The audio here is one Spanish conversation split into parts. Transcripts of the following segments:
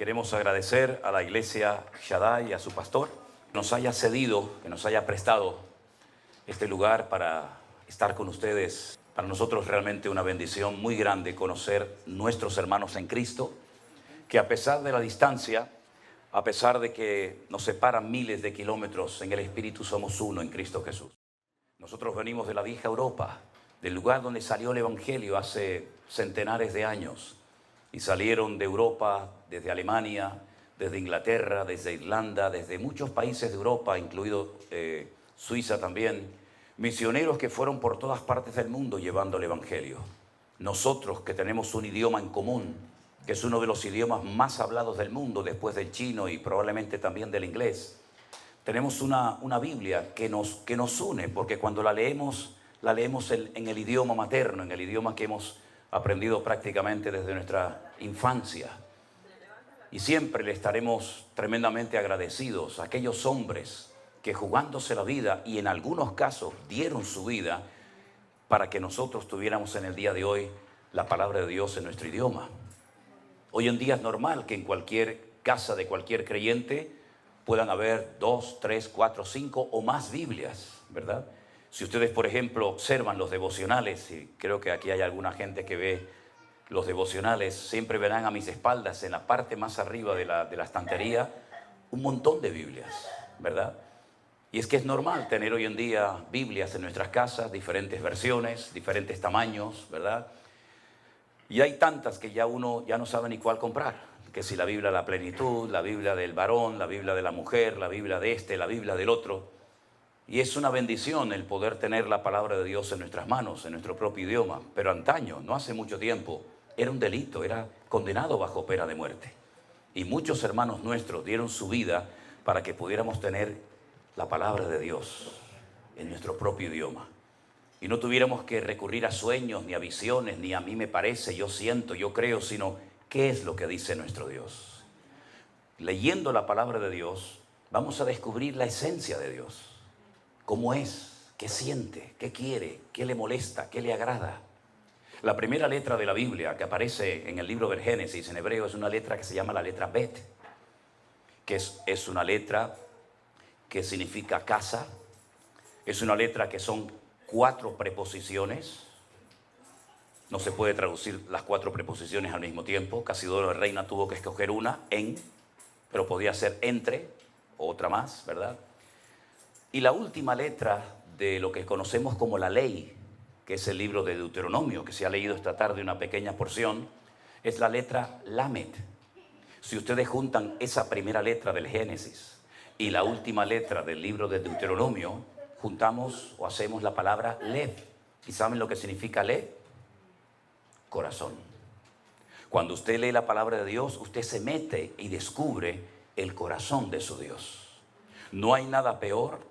Queremos agradecer a la iglesia Shaddai y a su pastor que nos haya cedido, que nos haya prestado este lugar para estar con ustedes. Para nosotros realmente una bendición muy grande conocer nuestros hermanos en Cristo, que a pesar de la distancia, a pesar de que nos separan miles de kilómetros, en el Espíritu somos uno en Cristo Jesús. Nosotros venimos de la vieja Europa, del lugar donde salió el Evangelio hace centenares de años. Y salieron de Europa, desde Alemania, desde Inglaterra, desde Irlanda, desde muchos países de Europa, incluido Suiza también, misioneros que fueron por todas partes del mundo llevando el Evangelio. Nosotros que tenemos un idioma en común, que es uno de los idiomas más hablados del mundo después del chino y probablemente también del inglés, tenemos una Biblia que nos une, porque cuando la leemos en el idioma materno, en el idioma que hemos aprendido prácticamente desde nuestra infancia. Y siempre le estaremos tremendamente agradecidos a aquellos hombres que jugándose la vida y en algunos casos dieron su vida para que nosotros tuviéramos en el día de hoy la palabra de Dios en nuestro idioma. Hoy en día es normal que en cualquier casa de cualquier creyente puedan haber 2, 3, 4, 5 o más Biblias, ¿verdad? Si ustedes, por ejemplo, observan los devocionales, y creo que aquí hay alguna gente que ve los devocionales, siempre verán a mis espaldas, en la parte más arriba de la estantería, un montón de Biblias, ¿verdad? Y es que es normal tener hoy en día Biblias en nuestras casas, diferentes versiones, diferentes tamaños, ¿verdad? Y hay tantas que ya uno ya no sabe ni cuál comprar, que si la Biblia de la plenitud, la Biblia del varón, la Biblia de la mujer, la Biblia de este, la Biblia del otro. Y es una bendición el poder tener la palabra de Dios en nuestras manos, en nuestro propio idioma. Pero antaño, no hace mucho tiempo, era un delito, era condenado bajo pena de muerte. Y muchos hermanos nuestros dieron su vida para que pudiéramos tener la palabra de Dios en nuestro propio idioma. Y no tuviéramos que recurrir a sueños, ni a visiones, ni a mí me parece, yo siento, yo creo, sino qué es lo que dice nuestro Dios. Leyendo la palabra de Dios, vamos a descubrir la esencia de Dios. ¿Cómo es? ¿Qué siente? ¿Qué quiere? ¿Qué le molesta? ¿Qué le agrada? La primera letra de la Biblia que aparece en el libro del Génesis en hebreo es una letra que se llama la letra Bet, que es una letra que significa casa. Es una letra que son 4 preposiciones. No se puede traducir las 4 preposiciones al mismo tiempo. Casidoro de Reina tuvo que escoger una, en, pero podía ser entre, o otra más, ¿verdad? Y la última letra de lo que conocemos como la ley, que es el libro de Deuteronomio, que se ha leído esta tarde una pequeña porción, es la letra Lamed. Si ustedes juntan esa primera letra del Génesis y la última letra del libro de Deuteronomio, juntamos o hacemos la palabra Lev. ¿Y saben lo que significa Lev? Corazón. Cuando usted lee la palabra de Dios, usted se mete y descubre el corazón de su Dios. No hay nada peor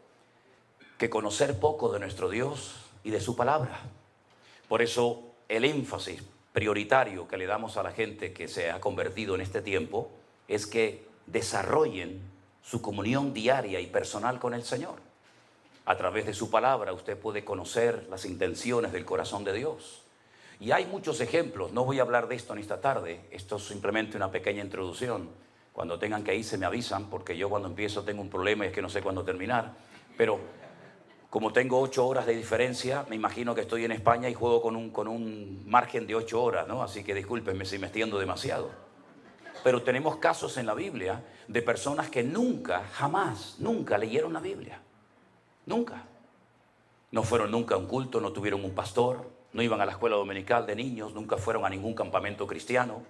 que conocer poco de nuestro Dios y de su palabra. Por eso el énfasis prioritario que le damos a la gente que se ha convertido en este tiempo es que desarrollen su comunión diaria y personal con el Señor. A través de su palabra usted puede conocer las intenciones del corazón de Dios. Y hay muchos ejemplos, no voy a hablar de esto en esta tarde, esto es simplemente una pequeña introducción. Cuando tengan que irse me avisan, porque yo cuando empiezo tengo un problema y es que no sé cuándo terminar. Pero como tengo 8 horas de diferencia, me imagino que estoy en España y juego con un margen de 8 horas, ¿no? Así que discúlpenme si me extiendo demasiado. Pero tenemos casos en la Biblia de personas que nunca leyeron la Biblia. Nunca. No fueron nunca a un culto, no tuvieron un pastor, no iban a la escuela dominical de niños, nunca fueron a ningún campamento cristiano.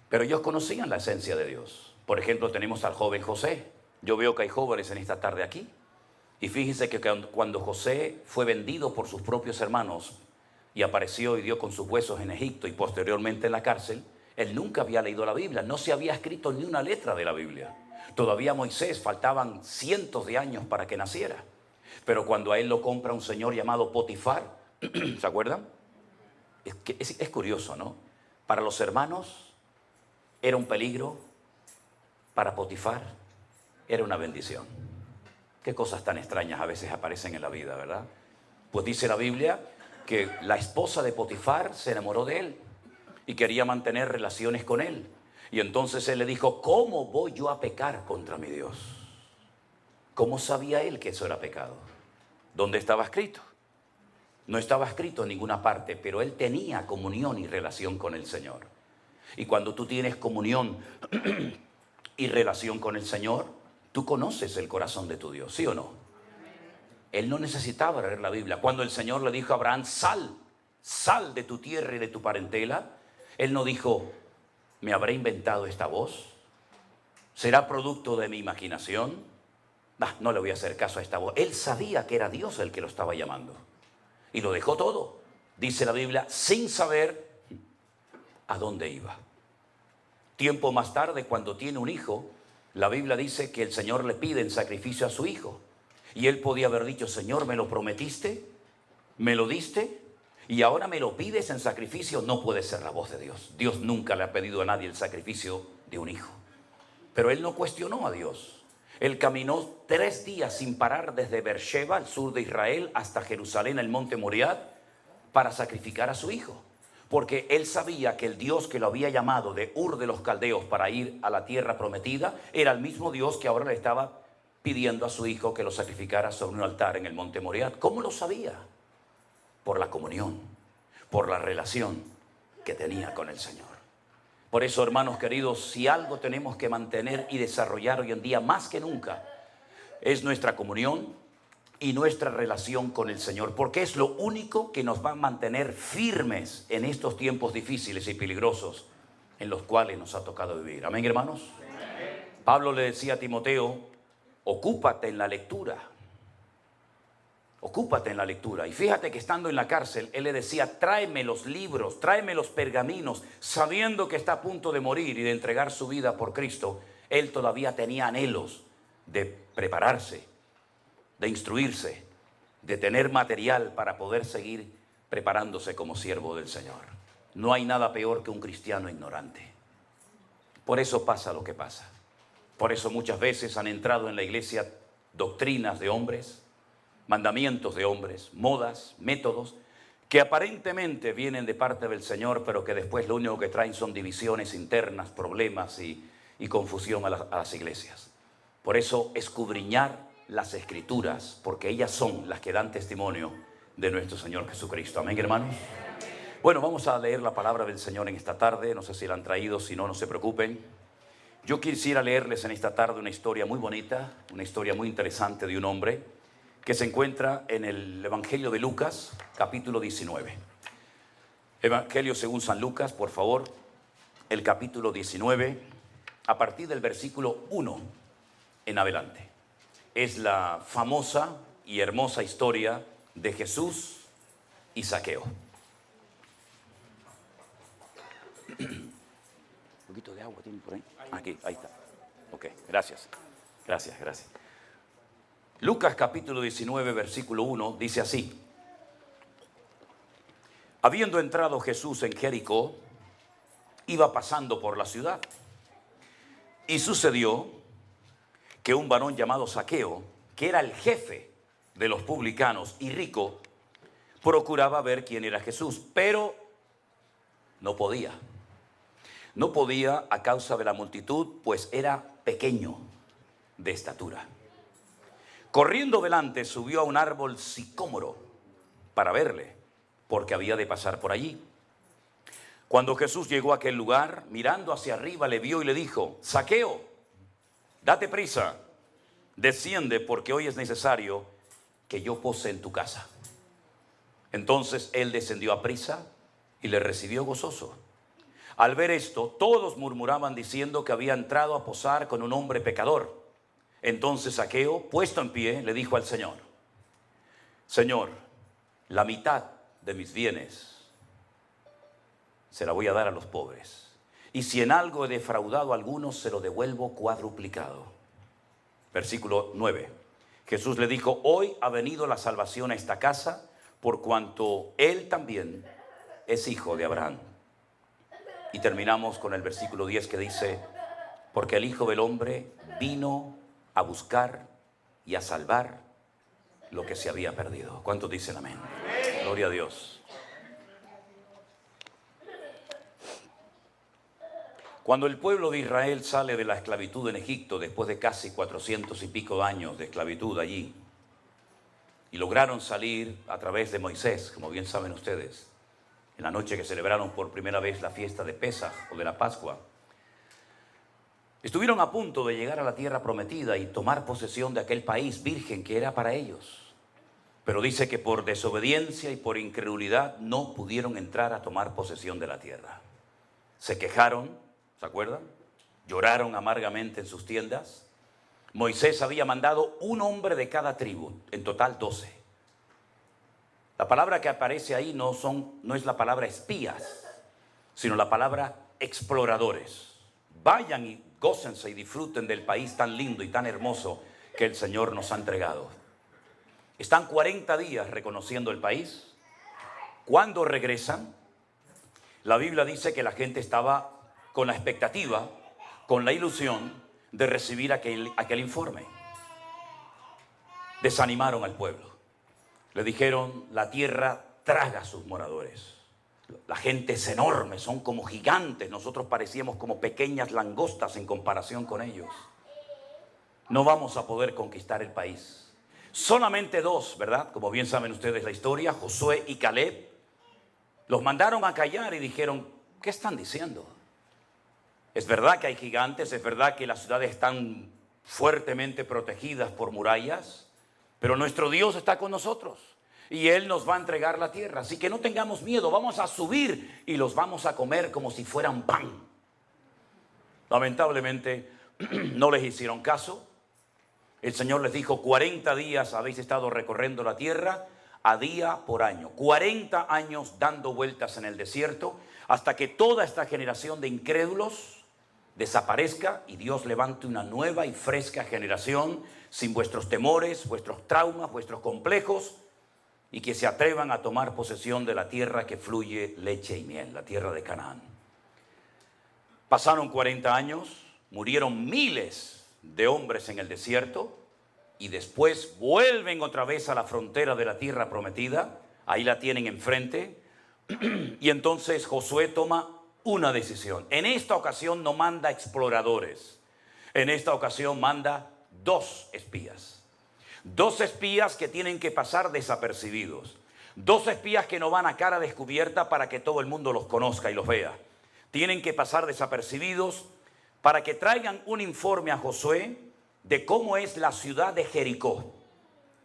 Pero ellos conocían la esencia de Dios. Por ejemplo, tenemos al joven José. Yo veo que hay jóvenes en esta tarde aquí. Y fíjense que cuando José fue vendido por sus propios hermanos y apareció y dio con sus huesos en Egipto y posteriormente en la cárcel, él nunca había leído la Biblia, no se había escrito ni una letra de la Biblia. Todavía Moisés faltaban cientos de años para que naciera. Pero cuando a él lo compra un señor llamado Potifar, ¿se acuerdan? Es curioso, ¿no? Para los hermanos era un peligro, para Potifar era una bendición. Qué cosas tan extrañas a veces aparecen en la vida, ¿verdad? Pues dice la Biblia que la esposa de Potifar se enamoró de él y quería mantener relaciones con él. Y entonces él le dijo, ¿cómo voy yo a pecar contra mi Dios? ¿Cómo sabía él que eso era pecado? ¿Dónde estaba escrito? No estaba escrito en ninguna parte, pero él tenía comunión y relación con el Señor. Y cuando tú tienes comunión y relación con el Señor, tú conoces el corazón de tu Dios, ¿sí o no? Él no necesitaba leer la Biblia. Cuando el Señor le dijo a Abraham, sal de tu tierra y de tu parentela, él no dijo, ¿me habré inventado esta voz? ¿Será producto de mi imaginación? No le voy a hacer caso a esta voz. Él sabía que era Dios el que lo estaba llamando. Y lo dejó todo, dice la Biblia, sin saber a dónde iba. Tiempo más tarde, cuando tiene un hijo, la Biblia dice que el Señor le pide en sacrificio a su hijo. Y él podía haber dicho, Señor, ¿me lo prometiste? ¿Me lo diste? Y ahora me lo pides en sacrificio. No puede ser la voz de Dios. Dios nunca le ha pedido a nadie el sacrificio de un hijo. Pero él no cuestionó a Dios. Él caminó 3 días sin parar desde Beersheba, al sur de Israel, hasta Jerusalén, el monte Moriah, para sacrificar a su hijo. Porque él sabía que el Dios que lo había llamado de Ur de los Caldeos para ir a la tierra prometida, era el mismo Dios que ahora le estaba pidiendo a su hijo que lo sacrificara sobre un altar en el monte Moriah. ¿Cómo lo sabía? Por la comunión, por la relación que tenía con el Señor. Por eso, hermanos queridos, si algo tenemos que mantener y desarrollar hoy en día más que nunca, es nuestra comunión y nuestra relación con el Señor, porque es lo único que nos va a mantener firmes en estos tiempos difíciles y peligrosos en los cuales nos ha tocado vivir. Amén, hermanos. Amén. Pablo le decía a Timoteo, ocúpate en la lectura. Ocúpate en la lectura. Y fíjate que estando en la cárcel, él le decía, tráeme los libros, tráeme los pergaminos, sabiendo que está a punto de morir y de entregar su vida por Cristo. Él todavía tenía anhelos de prepararse, de instruirse, de tener material para poder seguir preparándose como siervo del Señor. No hay nada peor que un cristiano ignorante. Por eso pasa lo que pasa. Por eso muchas veces han entrado en la iglesia doctrinas de hombres, mandamientos de hombres, modas, métodos, que aparentemente vienen de parte del Señor, pero que después lo único que traen son divisiones internas, problemas y confusión a las iglesias. Por eso, escudriñar las Escrituras, porque ellas son las que dan testimonio de nuestro Señor Jesucristo. Amén, hermanos. Bueno, vamos a leer la palabra del Señor en esta tarde. No sé si la han traído, si no, no se preocupen. Yo quisiera leerles en esta tarde una historia muy bonita, una historia muy interesante de un hombre que se encuentra en el Evangelio de Lucas, capítulo 19. Evangelio según San Lucas, por favor, el capítulo 19, a partir del versículo 1 en adelante. Es la famosa y hermosa historia de Jesús y Zaqueo. Un poquito de agua tiene por ahí. Aquí, ahí está. Ok, gracias. Gracias. Lucas capítulo 19, versículo 1, dice así. Habiendo entrado Jesús en Jericó, iba pasando por la ciudad. Y sucedió que un varón llamado Zaqueo, que era el jefe de los publicanos y rico, procuraba ver quién era Jesús, pero no podía. No podía a causa de la multitud, pues era pequeño de estatura. Corriendo delante, subió a un árbol sicómoro para verle, porque había de pasar por allí. Cuando Jesús llegó a aquel lugar, mirando hacia arriba, le vio y le dijo, Zaqueo, date prisa, desciende, porque hoy es necesario que yo pose en tu casa. Entonces él descendió a prisa y le recibió gozoso. Al ver esto, todos murmuraban diciendo que había entrado a posar con un hombre pecador. Entonces Zaqueo, puesto en pie, le dijo al Señor, Señor, la mitad de mis bienes se la voy a dar a los pobres. Y si en algo he defraudado a algunos, se lo devuelvo cuadruplicado. Versículo 9. Jesús le dijo, hoy ha venido la salvación a esta casa, por cuanto él también es hijo de Abraham. Y terminamos con el versículo 10 que dice, porque el Hijo del Hombre vino a buscar y a salvar lo que se había perdido. ¿Cuántos dicen amén? Amén. Gloria a Dios. Cuando el pueblo de Israel sale de la esclavitud en Egipto, después de casi 400 y pico años de esclavitud allí, y lograron salir a través de Moisés, como bien saben ustedes, en la noche que celebraron por primera vez la fiesta de Pesaj o de la Pascua, estuvieron a punto de llegar a la tierra prometida y tomar posesión de aquel país virgen que era para ellos. Pero dice que por desobediencia y por incredulidad no pudieron entrar a tomar posesión de la tierra. Se quejaron, ¿se acuerdan? Lloraron amargamente en sus tiendas. Moisés había mandado un hombre de cada tribu, en total 12. La palabra que aparece ahí no es la palabra espías, sino la palabra exploradores. Vayan y gócense y disfruten del país tan lindo y tan hermoso que el Señor nos ha entregado. Están 40 días reconociendo el país. Cuando regresan, la Biblia dice que la gente estaba con la expectativa, con la ilusión de recibir aquel informe. Desanimaron al pueblo. Le dijeron, la tierra traga a sus moradores. La gente es enorme, son como gigantes. Nosotros parecíamos como pequeñas langostas en comparación con ellos. No vamos a poder conquistar el país. Solamente dos, ¿verdad? Como bien saben ustedes la historia, Josué y Caleb, los mandaron a callar y dijeron, ¿qué están diciendo? Es verdad que hay gigantes, es verdad que las ciudades están fuertemente protegidas por murallas, pero nuestro Dios está con nosotros y Él nos va a entregar la tierra. Así que no tengamos miedo, vamos a subir y los vamos a comer como si fueran pan. Lamentablemente no les hicieron caso. El Señor les dijo, 40 días habéis estado recorriendo la tierra a día por año. 40 años dando vueltas en el desierto hasta que toda esta generación de incrédulos desaparezca y Dios levante una nueva y fresca generación sin vuestros temores, vuestros traumas, vuestros complejos, y que se atrevan a tomar posesión de la tierra que fluye leche y miel, la tierra de Canaán. Pasaron 40 años, murieron miles de hombres en el desierto y después vuelven otra vez a la frontera de la tierra prometida. Ahí la tienen enfrente y entonces Josué toma una decisión. En esta ocasión no manda exploradores, en esta ocasión manda 2 espías. 2 espías que tienen que pasar desapercibidos. 2 espías que no van a cara descubierta para que todo el mundo los conozca y los vea. Tienen que pasar desapercibidos para que traigan un informe a Josué de cómo es la ciudad de Jericó.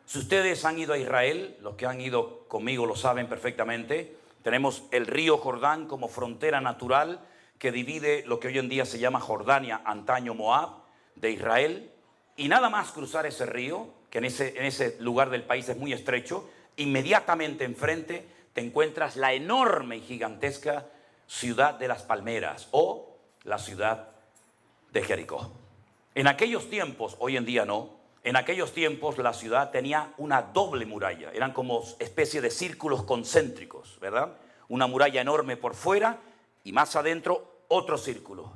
Si ustedes han ido a Israel, los que han ido conmigo lo saben perfectamente, tenemos el río Jordán como frontera natural que divide lo que hoy en día se llama Jordania, antaño Moab, de Israel. Y nada más cruzar ese río, que en ese lugar del país es muy estrecho, inmediatamente enfrente te encuentras la enorme y gigantesca ciudad de las palmeras o la ciudad de Jericó. En aquellos tiempos, hoy en día no, en aquellos tiempos la ciudad tenía una doble muralla, eran como especie de círculos concéntricos, ¿verdad? Una muralla enorme por fuera y más adentro otro círculo.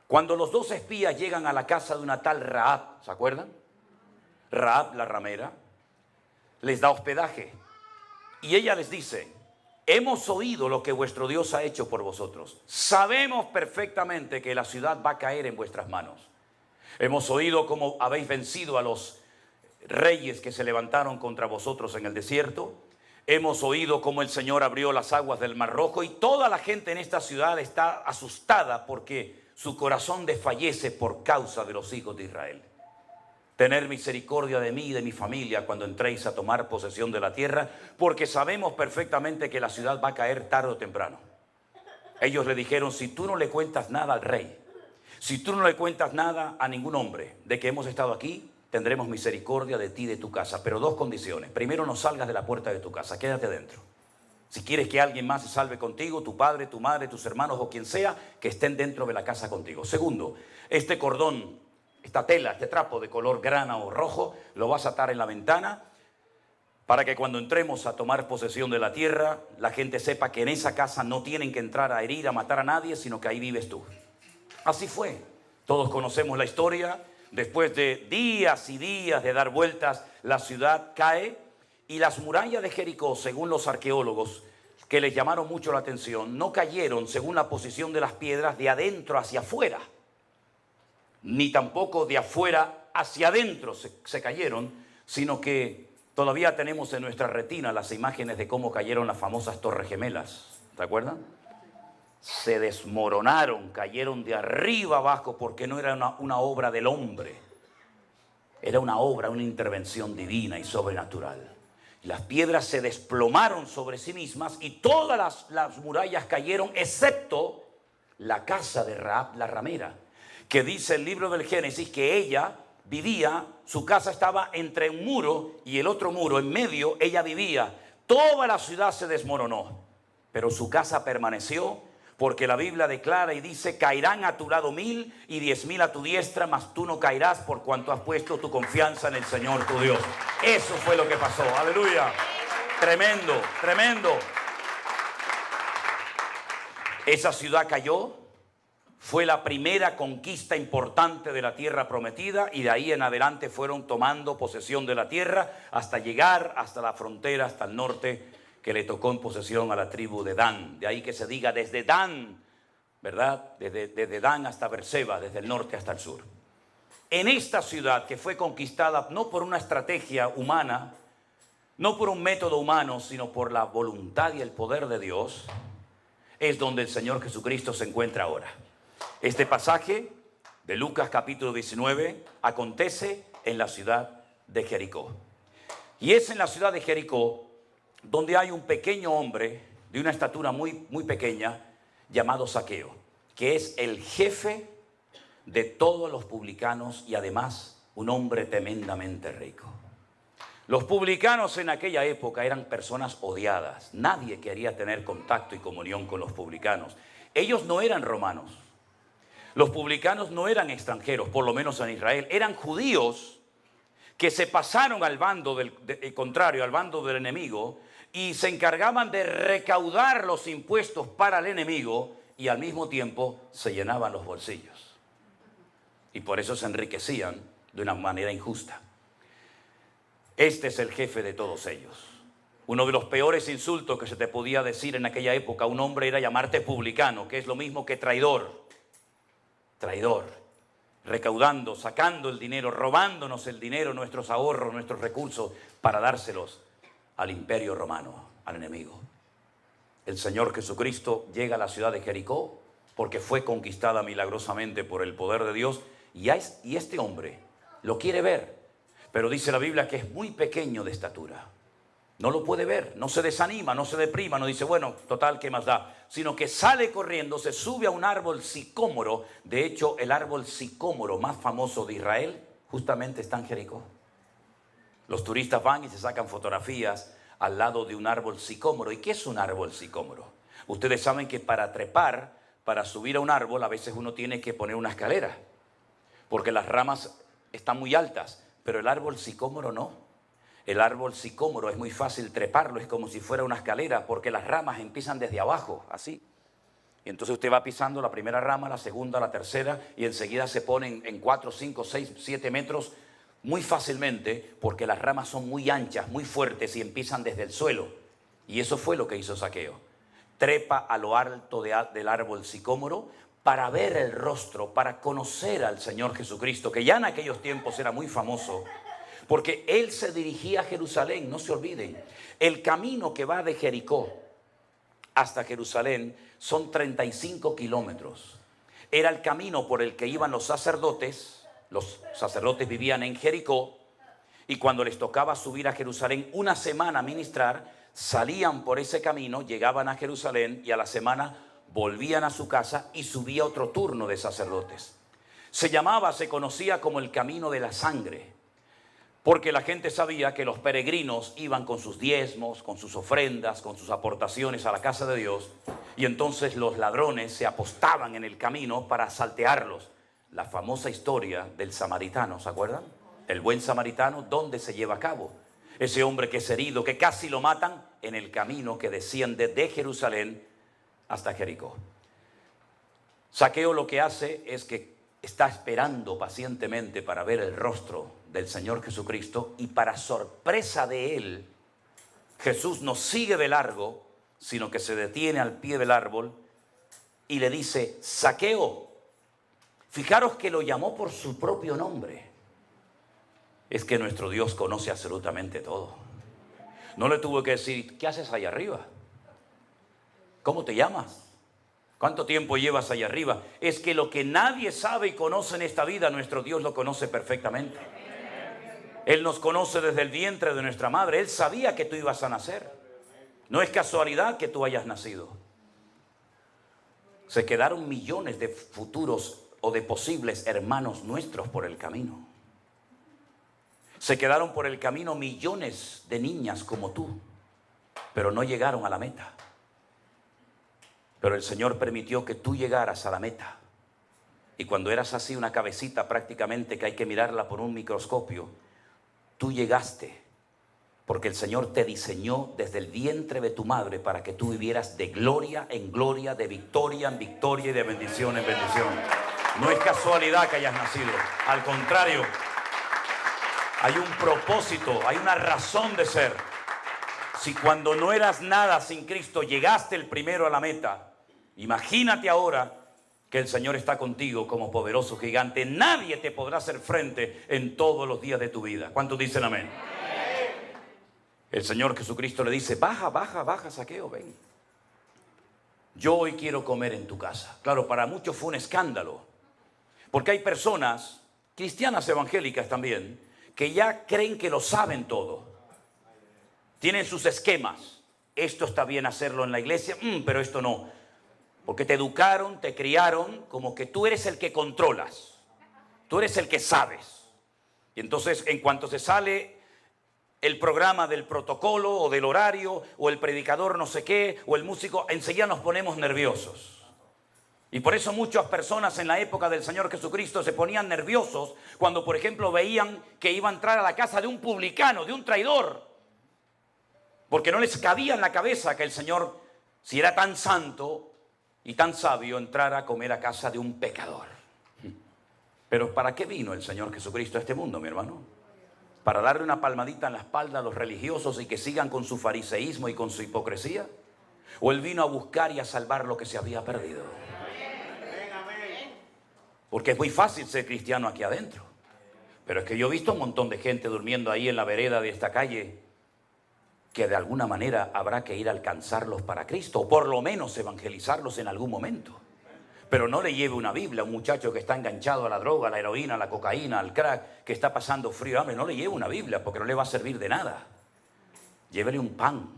Cuando los 2 espías llegan a la casa de una tal Rahab, ¿se acuerdan? Rahab la ramera, les da hospedaje y ella les dice, hemos oído lo que vuestro Dios ha hecho por vosotros. Sabemos perfectamente que la ciudad va a caer en vuestras manos. Hemos oído cómo habéis vencido a los reyes que se levantaron contra vosotros en el desierto. Hemos oído cómo el Señor abrió las aguas del Mar Rojo y toda la gente en esta ciudad está asustada porque su corazón desfallece por causa de los hijos de Israel. Tener misericordia de mí y de mi familia cuando entréis a tomar posesión de la tierra, porque sabemos perfectamente que la ciudad va a caer tarde o temprano. Ellos le dijeron, si tú no le cuentas nada al rey, si tú no le cuentas nada a ningún hombre de que hemos estado aquí, tendremos misericordia de ti y de tu casa. Pero 2 condiciones. Primero, no salgas de la puerta de tu casa, quédate dentro. Si quieres que alguien más se salve contigo, tu padre, tu madre, tus hermanos o quien sea, que estén dentro de la casa contigo. Segundo, este cordón, esta tela, este trapo de color grana o rojo, lo vas a atar en la ventana para que cuando entremos a tomar posesión de la tierra, la gente sepa que en esa casa no tienen que entrar a herir, a matar a nadie, sino que ahí vives tú. Así fue. Todos conocemos la historia. Después de días y días de dar vueltas, la ciudad cae y las murallas de Jericó, según los arqueólogos, que les llamaron mucho la atención. No cayeron según la posición de las piedras de adentro hacia afuera, ni tampoco de afuera hacia adentro se cayeron, sino que todavía tenemos en nuestra retina las imágenes de cómo cayeron las famosas Torres Gemelas. ¿Te acuerdan? Se desmoronaron, cayeron de arriba abajo, porque no era una obra del hombre. Era una obra, una intervención divina y sobrenatural. Las piedras se desplomaron sobre sí mismas y todas las murallas cayeron, excepto la casa de Rahab la ramera, que dice el libro del Génesis que ella vivía, su casa estaba entre un muro y el otro muro, en medio ella vivía. Toda la ciudad se desmoronó, pero su casa permaneció, porque la Biblia declara y dice: caerán a tu lado 1000 y 10.000 a tu diestra, mas tú no caerás, por cuanto has puesto tu confianza en el Señor tu Dios. Eso fue lo que pasó. Aleluya. Tremendo, tremendo. Esa ciudad cayó. Fue la primera conquista importante de la tierra prometida, y de ahí en adelante fueron tomando posesión de la tierra hasta llegar hasta la frontera, hasta el norte, que le tocó en posesión a la tribu de Dan. De ahí que se diga desde Dan, ¿verdad? Desde Dan hasta Berseba, desde el norte hasta el sur. En esta ciudad, que fue conquistada no por una estrategia humana, no por un método humano, sino por la voluntad y el poder de Dios, es donde el Señor Jesucristo se encuentra ahora. Este pasaje de Lucas capítulo 19 acontece en la ciudad de Jericó. Y es en la ciudad de Jericó donde hay un pequeño hombre de una estatura muy, muy pequeña, llamado Zaqueo, que es el jefe de todos los publicanos y además un hombre tremendamente rico. Los publicanos en aquella época eran personas odiadas. Nadie quería tener contacto y comunión con los publicanos. Ellos no eran romanos. Los publicanos no eran extranjeros, por lo menos en Israel. Eran judíos que se pasaron al bando contrario, al bando del enemigo, y se encargaban de recaudar los impuestos para el enemigo, y al mismo tiempo se llenaban los bolsillos. Y por eso se enriquecían de una manera injusta. Este es el jefe de todos ellos. Uno de los peores insultos que se te podía decir en aquella época a un hombre era llamarte publicano, que es lo mismo que traidor. Traidor. Recaudando, sacando el dinero, robándonos el dinero, nuestros ahorros, nuestros recursos, para dárselos al imperio romano, al enemigo. El Señor Jesucristo llega a la ciudad de Jericó porque fue conquistada milagrosamente por el poder de Dios, y este hombre lo quiere ver, pero dice la Biblia que es muy pequeño de estatura. No lo puede ver, no se desanima, no se deprima, no dice, bueno, total, ¿qué más da? Sino que sale corriendo, se sube a un árbol sicómoro. De hecho, el árbol sicómoro más famoso de Israel justamente está en Jericó. Los turistas van y se sacan fotografías al lado de un árbol sicómoro. ¿Y qué es un árbol sicómoro? Ustedes saben que para trepar, para subir a un árbol, a veces uno tiene que poner una escalera, porque las ramas están muy altas, pero el árbol sicómoro no. El árbol sicómoro es muy fácil treparlo, es como si fuera una escalera, porque las ramas empiezan desde abajo, así. Y entonces usted va pisando la primera rama, la segunda, la tercera, y enseguida se ponen en 4, 5, 6, 7 metros muy fácilmente, porque las ramas son muy anchas, muy fuertes, y empiezan desde el suelo. Y eso fue lo que hizo Zaqueo. Trepa a lo alto del árbol sicómoro para ver el rostro, para conocer al Señor Jesucristo, que ya en aquellos tiempos era muy famoso, porque él se dirigía a Jerusalén. No se olviden, el camino que va de Jericó hasta Jerusalén son 35 kilómetros. Era el camino por el que iban los sacerdotes. Los sacerdotes vivían en Jericó, y cuando les tocaba subir a Jerusalén una semana a ministrar, salían por ese camino, llegaban a Jerusalén, y a la semana volvían a su casa y subía otro turno de sacerdotes. Se conocía como el camino de la sangre, porque la gente sabía que los peregrinos iban con sus diezmos, con sus ofrendas, con sus aportaciones a la casa de Dios, y entonces los ladrones se apostaban en el camino para saltearlos. La famosa historia del samaritano, ¿se acuerdan? El buen samaritano, ¿dónde se lleva a cabo? Ese hombre que es herido, que casi lo matan, en el camino que desciende de Jerusalén hasta Jericó. Zaqueo lo que hace es que está esperando pacientemente para ver el rostro del Señor Jesucristo, y para sorpresa de él, Jesús nos sigue de largo sino que se detiene al pie del árbol y le dice, Zaqueo. Fijaros que lo llamó por su propio nombre. Es que nuestro Dios conoce absolutamente todo. No le tuvo que decir, ¿qué haces allá arriba? ¿Cómo te llamas? ¿Cuánto tiempo llevas allá arriba? Es que lo que nadie sabe y conoce en esta vida, nuestro Dios lo conoce perfectamente. Él nos conoce desde el vientre de nuestra madre. Él sabía que tú ibas a nacer. No es casualidad que tú hayas nacido. Se quedaron millones de futuros o de posibles hermanos nuestros por el camino. Se quedaron por el camino millones de niñas como tú, pero no llegaron a la meta. Pero el Señor permitió que tú llegaras a la meta. Y cuando eras así una cabecita prácticamente que hay que mirarla por un microscopio, tú llegaste porque el Señor te diseñó desde el vientre de tu madre para que tú vivieras de gloria en gloria, de victoria en victoria y de bendición en bendición. No es casualidad que hayas nacido. Al contrario, hay un propósito, hay una razón de ser. Si cuando no eras nada sin Cristo llegaste el primero a la meta, imagínate ahora que el Señor está contigo como poderoso gigante. Nadie te podrá hacer frente en todos los días de tu vida. ¿Cuántos dicen amén? El Señor Jesucristo le dice, baja, baja, baja, Zaqueo, ven. Yo hoy quiero comer en tu casa. Claro, para muchos fue un escándalo. Porque hay personas, cristianas evangélicas también, que ya creen que lo saben todo. Tienen sus esquemas. Esto está bien hacerlo en la iglesia, pero esto no. Porque te educaron, te criaron como que tú eres el que controlas. Tú eres el que sabes. Y entonces en cuanto se sale el programa del protocolo o del horario o el predicador no sé qué o el músico, enseguida nos ponemos nerviosos. Y por eso muchas personas en la época del Señor Jesucristo se ponían nerviosos cuando, por ejemplo, veían que iba a entrar a la casa de un publicano, de un traidor. Porque no les cabía en la cabeza que el Señor, si era tan santo y tan sabio, entrara a comer a casa de un pecador. Pero ¿para qué vino el Señor Jesucristo a este mundo, mi hermano? ¿Para darle una palmadita en la espalda a los religiosos y que sigan con su fariseísmo y con su hipocresía? ¿O Él vino a buscar y a salvar lo que se había perdido? Porque es muy fácil ser cristiano aquí adentro. Pero es que yo he visto un montón de gente durmiendo ahí en la vereda de esta calle que de alguna manera habrá que ir a alcanzarlos para Cristo, o por lo menos evangelizarlos en algún momento. Pero no le lleve una Biblia a un muchacho que está enganchado a la droga, a la heroína, a la cocaína, al crack, que está pasando frío, hambre. No le lleve una Biblia porque no le va a servir de nada. Llévele un pan,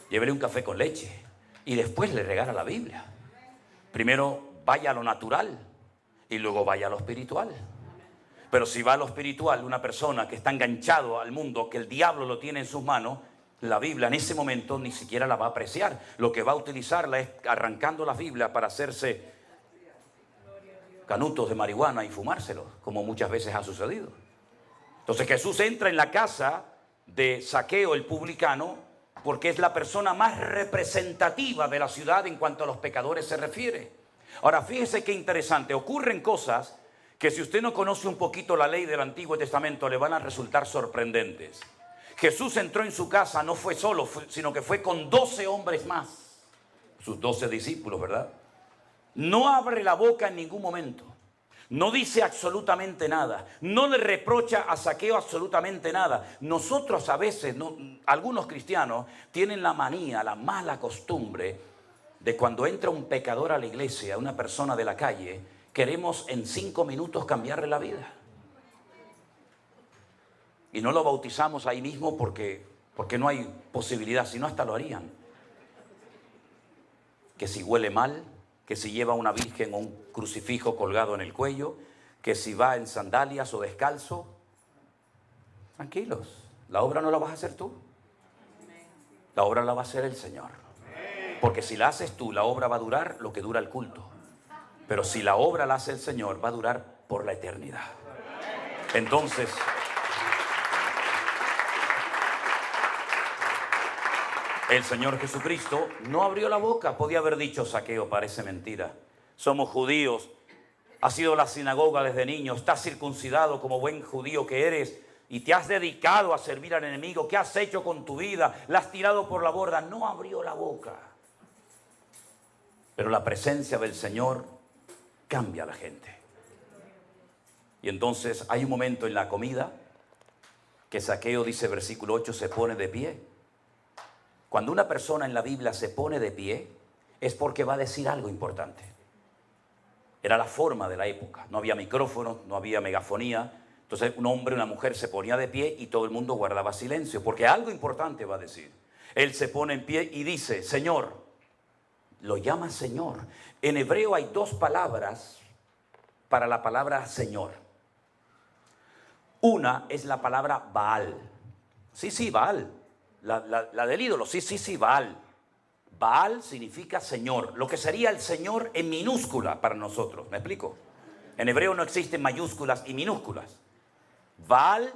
llévele un café con leche y después le regala la Biblia. Primero vaya a lo natural y luego vaya a lo espiritual. Pero si va a lo espiritual, una persona que está enganchado al mundo, que el diablo lo tiene en sus manos, la Biblia en ese momento ni siquiera la va a apreciar. Lo que va a utilizarla es arrancando la Biblia para hacerse canutos de marihuana y fumárselos, como muchas veces ha sucedido. Entonces Jesús entra en la casa de Zaqueo, el publicano, porque es la persona más representativa de la ciudad en cuanto a los pecadores se refiere. Ahora, fíjese qué interesante. Ocurren cosas que si usted no conoce un poquito la ley del Antiguo Testamento le van a resultar sorprendentes. Jesús entró en su casa, no fue solo, sino que fue con 12 hombres más. Sus 12 discípulos, ¿verdad? No abre la boca en ningún momento. No dice absolutamente nada. No le reprocha a Zaqueo absolutamente nada. Nosotros a veces, algunos cristianos, tienen la manía, la mala costumbre de cuando entra un pecador a la iglesia, una persona de la calle, queremos en 5 minutos cambiarle la vida. Y no lo bautizamos ahí mismo porque no hay posibilidad, si no hasta lo harían. Que si huele mal, que si lleva una virgen o un crucifijo colgado en el cuello, que si va en sandalias o descalzo. Tranquilos, la obra no la vas a hacer tú. La obra la va a hacer el Señor. Porque si la haces tú, la obra va a durar lo que dura el culto. Pero si la obra la hace el Señor, va a durar por la eternidad. Entonces, el Señor Jesucristo no abrió la boca. Podía haber dicho: Zaqueo, parece mentira. Somos judíos. Has ido a la sinagoga desde niño. Estás circuncidado como buen judío que eres. y te has dedicado a servir al enemigo, ¿qué has hecho con tu vida? La has tirado por la borda, no abrió la boca. Pero la presencia del Señor cambia a la gente. Y entonces hay un momento en la comida que Zaqueo, dice versículo 8, se pone de pie. Cuando una persona en la Biblia se pone de pie, es porque va a decir algo importante. Era la forma de la época. No había micrófonos, no había megafonía. Entonces un hombre y una mujer se ponía de pie y todo el mundo guardaba silencio, porque algo importante va a decir. Él se pone en pie y dice, Señor. Lo llama Señor. En hebreo hay dos palabras para la palabra Señor. Una es la palabra Baal. Sí, Baal. La del ídolo. Sí, Baal. Baal significa Señor. Lo que sería el Señor en minúscula para nosotros. ¿Me explico? En hebreo no existen mayúsculas y minúsculas. Baal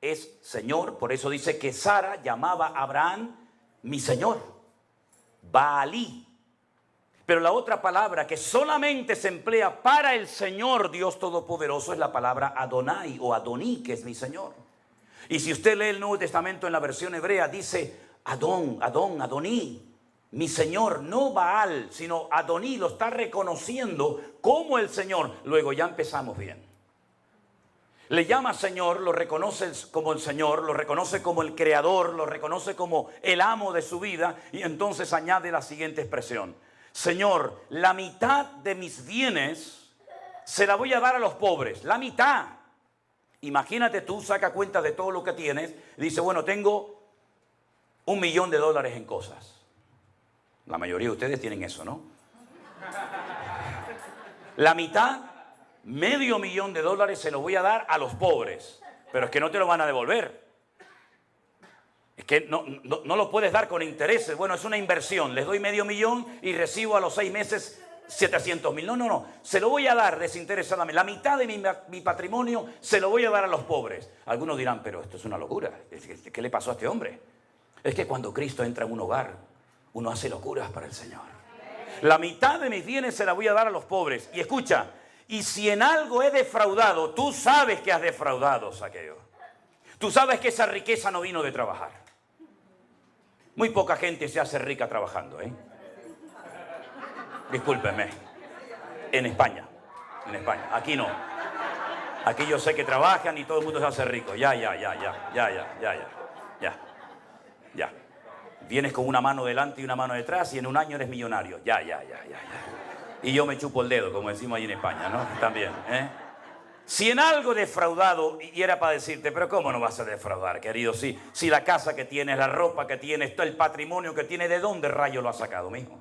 es Señor. Por eso dice que Sara llamaba a Abraham mi Señor. Baalí. Pero la otra palabra que solamente se emplea para el Señor Dios Todopoderoso es la palabra Adonai o Adoní, que es mi Señor. Y si usted lee el Nuevo Testamento en la versión hebrea, dice Adoní, mi Señor, no Baal, sino Adoní, lo está reconociendo como el Señor. Luego ya empezamos bien. Le llama Señor, lo reconoce como el Señor, lo reconoce como el Creador, lo reconoce como el amo de su vida, y entonces añade la siguiente expresión. Señor, la mitad de mis bienes se la voy a dar a los pobres, la mitad. Imagínate tú, saca cuenta de todo lo que tienes, y dice, bueno, tengo $1.000.000 en cosas. La mayoría de ustedes tienen eso, ¿no? La mitad, $500.000 se lo voy a dar a los pobres, pero es que no te lo van a devolver. Es que no lo puedes dar con intereses. Bueno, es una inversión. Les doy $500.000 y recibo a los 6 meses 700.000. No. Se lo voy a dar desinteresadamente. La mitad de mi patrimonio se lo voy a dar a los pobres. Algunos dirán, pero esto es una locura. ¿Qué le pasó a este hombre? Es que cuando Cristo entra en un hogar, uno hace locuras para el Señor. La mitad de mis bienes se la voy a dar a los pobres. Y escucha, y si en algo he defraudado, tú sabes que has defraudado, Zaqueo. Tú sabes que esa riqueza no vino de trabajar. Muy poca gente se hace rica trabajando, ¿eh? Discúlpeme. En España. Aquí no. Aquí yo sé que trabajan y todo el mundo se hace rico. Ya. Vienes con una mano delante y una mano detrás y en un año eres millonario. Ya. Y yo me chupo el dedo, como decimos ahí en España, ¿no? También, ¿eh? Si en algo defraudado, y era para decirte, pero ¿cómo no vas a defraudar, querido? Si la casa que tienes, la ropa que tienes, todo el patrimonio que tienes, ¿de dónde rayo lo has sacado, mijo?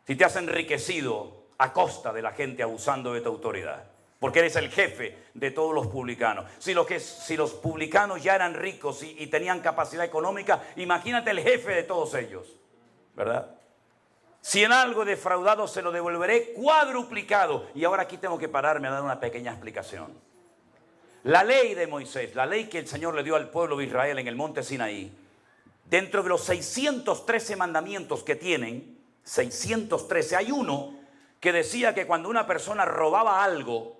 Si te has enriquecido a costa de la gente abusando de tu autoridad, porque eres el jefe de todos los publicanos. Si los publicanos ya eran ricos y tenían capacidad económica, imagínate el jefe de todos ellos, ¿verdad? Si en algo defraudado se lo devolveré cuadruplicado. Y ahora aquí tengo que pararme a dar una pequeña explicación. La ley de Moisés, la ley que el Señor le dio al pueblo de Israel en el monte Sinaí, dentro de los 613 mandamientos que tienen, 613, hay uno que decía que cuando una persona robaba algo,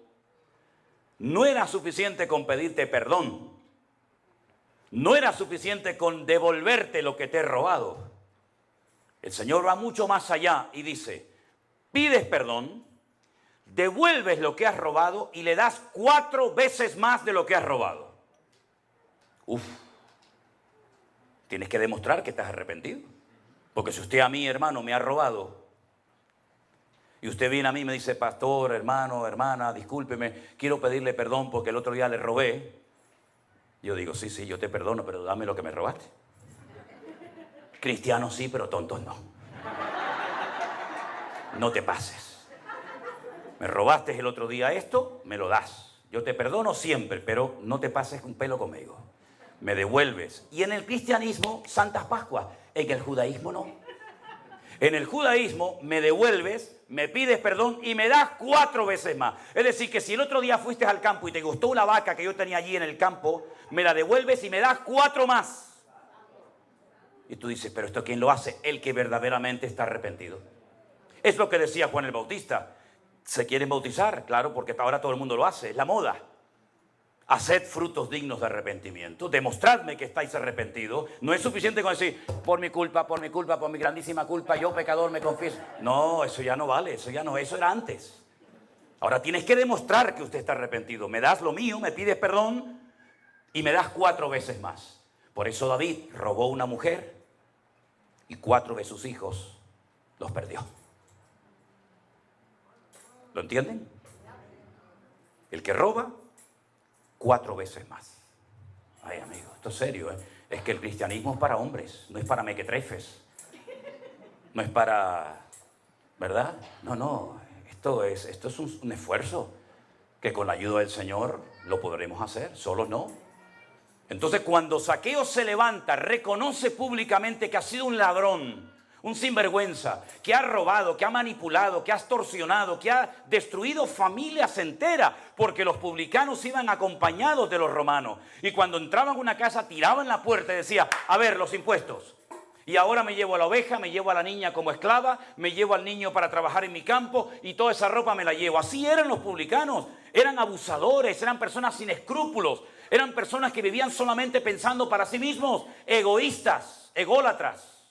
no era suficiente con pedirte perdón. No era suficiente con devolverte lo que te he robado. El Señor va mucho más allá y dice, pides perdón, devuelves lo que has robado y le das 4 veces más de lo que has robado. Tienes que demostrar que estás arrepentido. Porque si usted a mí, hermano, me ha robado, y usted viene a mí y me dice, pastor, hermano, hermana, discúlpeme, quiero pedirle perdón porque el otro día le robé. Yo digo, sí, yo te perdono, pero dame lo que me robaste. Cristianos sí, pero tontos no. No te pases. Me robaste el otro día esto, me lo das. Yo te perdono siempre, pero no te pases un pelo conmigo. Me devuelves. Y en el cristianismo, Santas Pascuas. En el judaísmo no. En el judaísmo me devuelves, me pides perdón y me das 4 veces más. Es decir, que si el otro día fuiste al campo y te gustó una vaca que yo tenía allí en el campo, me la devuelves y me das 4 más. Y tú dices, pero ¿esto quién lo hace? El que verdaderamente está arrepentido. Es lo que decía Juan el Bautista. ¿Se quieren bautizar? Claro, porque ahora todo el mundo lo hace, es la moda. Haced frutos dignos de arrepentimiento. Demostradme que estáis arrepentidos. No es suficiente con decir, por mi culpa, por mi grandísima culpa, yo pecador me confieso. No, eso ya no vale, eso ya no, eso era antes. Ahora tienes que demostrar que usted está arrepentido. Me das lo mío, me pides perdón y me das 4 veces más. Por eso David robó una mujer y 4 de sus hijos los perdió. ¿Lo entienden? El que roba, 4 veces más. Ay, amigo, esto es serio, ¿eh? Es que el cristianismo es para hombres, no es para mequetrefes. No es para... ¿Verdad? No, esto es un esfuerzo que con la ayuda del Señor lo podremos hacer, solos no. Entonces, cuando Zaqueo se levanta, reconoce públicamente que ha sido un ladrón, un sinvergüenza, que ha robado, que ha manipulado, que ha extorsionado, que ha destruido familias enteras, porque los publicanos iban acompañados de los romanos. Y cuando entraban a una casa, tiraban la puerta y decía, a ver, los impuestos. Y ahora me llevo a la oveja, me llevo a la niña como esclava, me llevo al niño para trabajar en mi campo y toda esa ropa me la llevo. Así eran los publicanos, eran abusadores, eran personas sin escrúpulos, eran personas que vivían solamente pensando para sí mismos, egoístas, ególatras.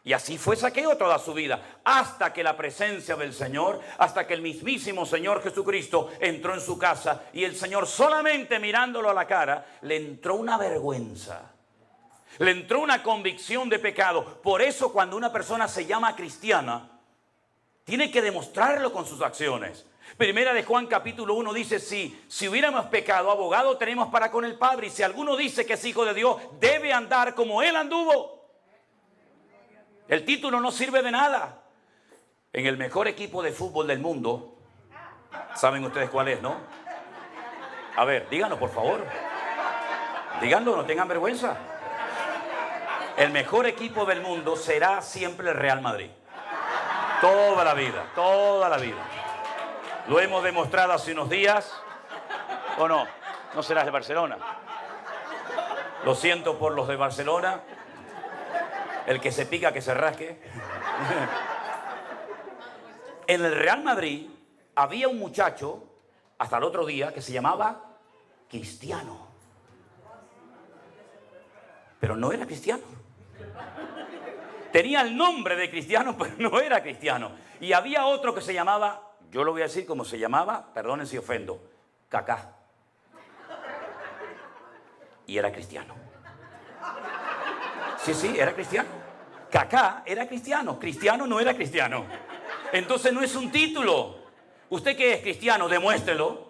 Y así fue Zaqueo toda su vida, hasta que la presencia del Señor, hasta que el mismísimo Señor Jesucristo entró en su casa y el Señor solamente mirándolo a la cara, le entró una vergüenza. Le entró una convicción de pecado. Por eso cuando una persona se llama cristiana, tiene que demostrarlo con sus acciones. Primera de Juan capítulo 1 dice, si hubiéramos pecado, abogado tenemos para con el Padre. Y si alguno dice que es hijo de Dios, debe andar como Él anduvo. El título no sirve de nada. En el mejor equipo de fútbol del mundo, ¿saben ustedes cuál es, no? A ver, díganlo por favor. Díganlo, no tengan vergüenza. El mejor equipo del mundo será siempre el Real Madrid. Toda la vida, toda la vida. Lo hemos demostrado hace unos días. ¿O no? No serás de Barcelona. Lo siento por los de Barcelona. El que se pica, que se rasque. En el Real Madrid había un muchacho, hasta el otro día, que se llamaba Cristiano. Pero no era cristiano. Tenía el nombre de cristiano, pero no era cristiano. Y había otro que se llamaba, yo lo voy a decir como se llamaba, perdonen si ofendo, Kaká. Y era cristiano. Sí, era cristiano. Kaká era cristiano. Cristiano no era cristiano. Entonces no es un título. ¿Usted qué es cristiano? Demuéstrelo.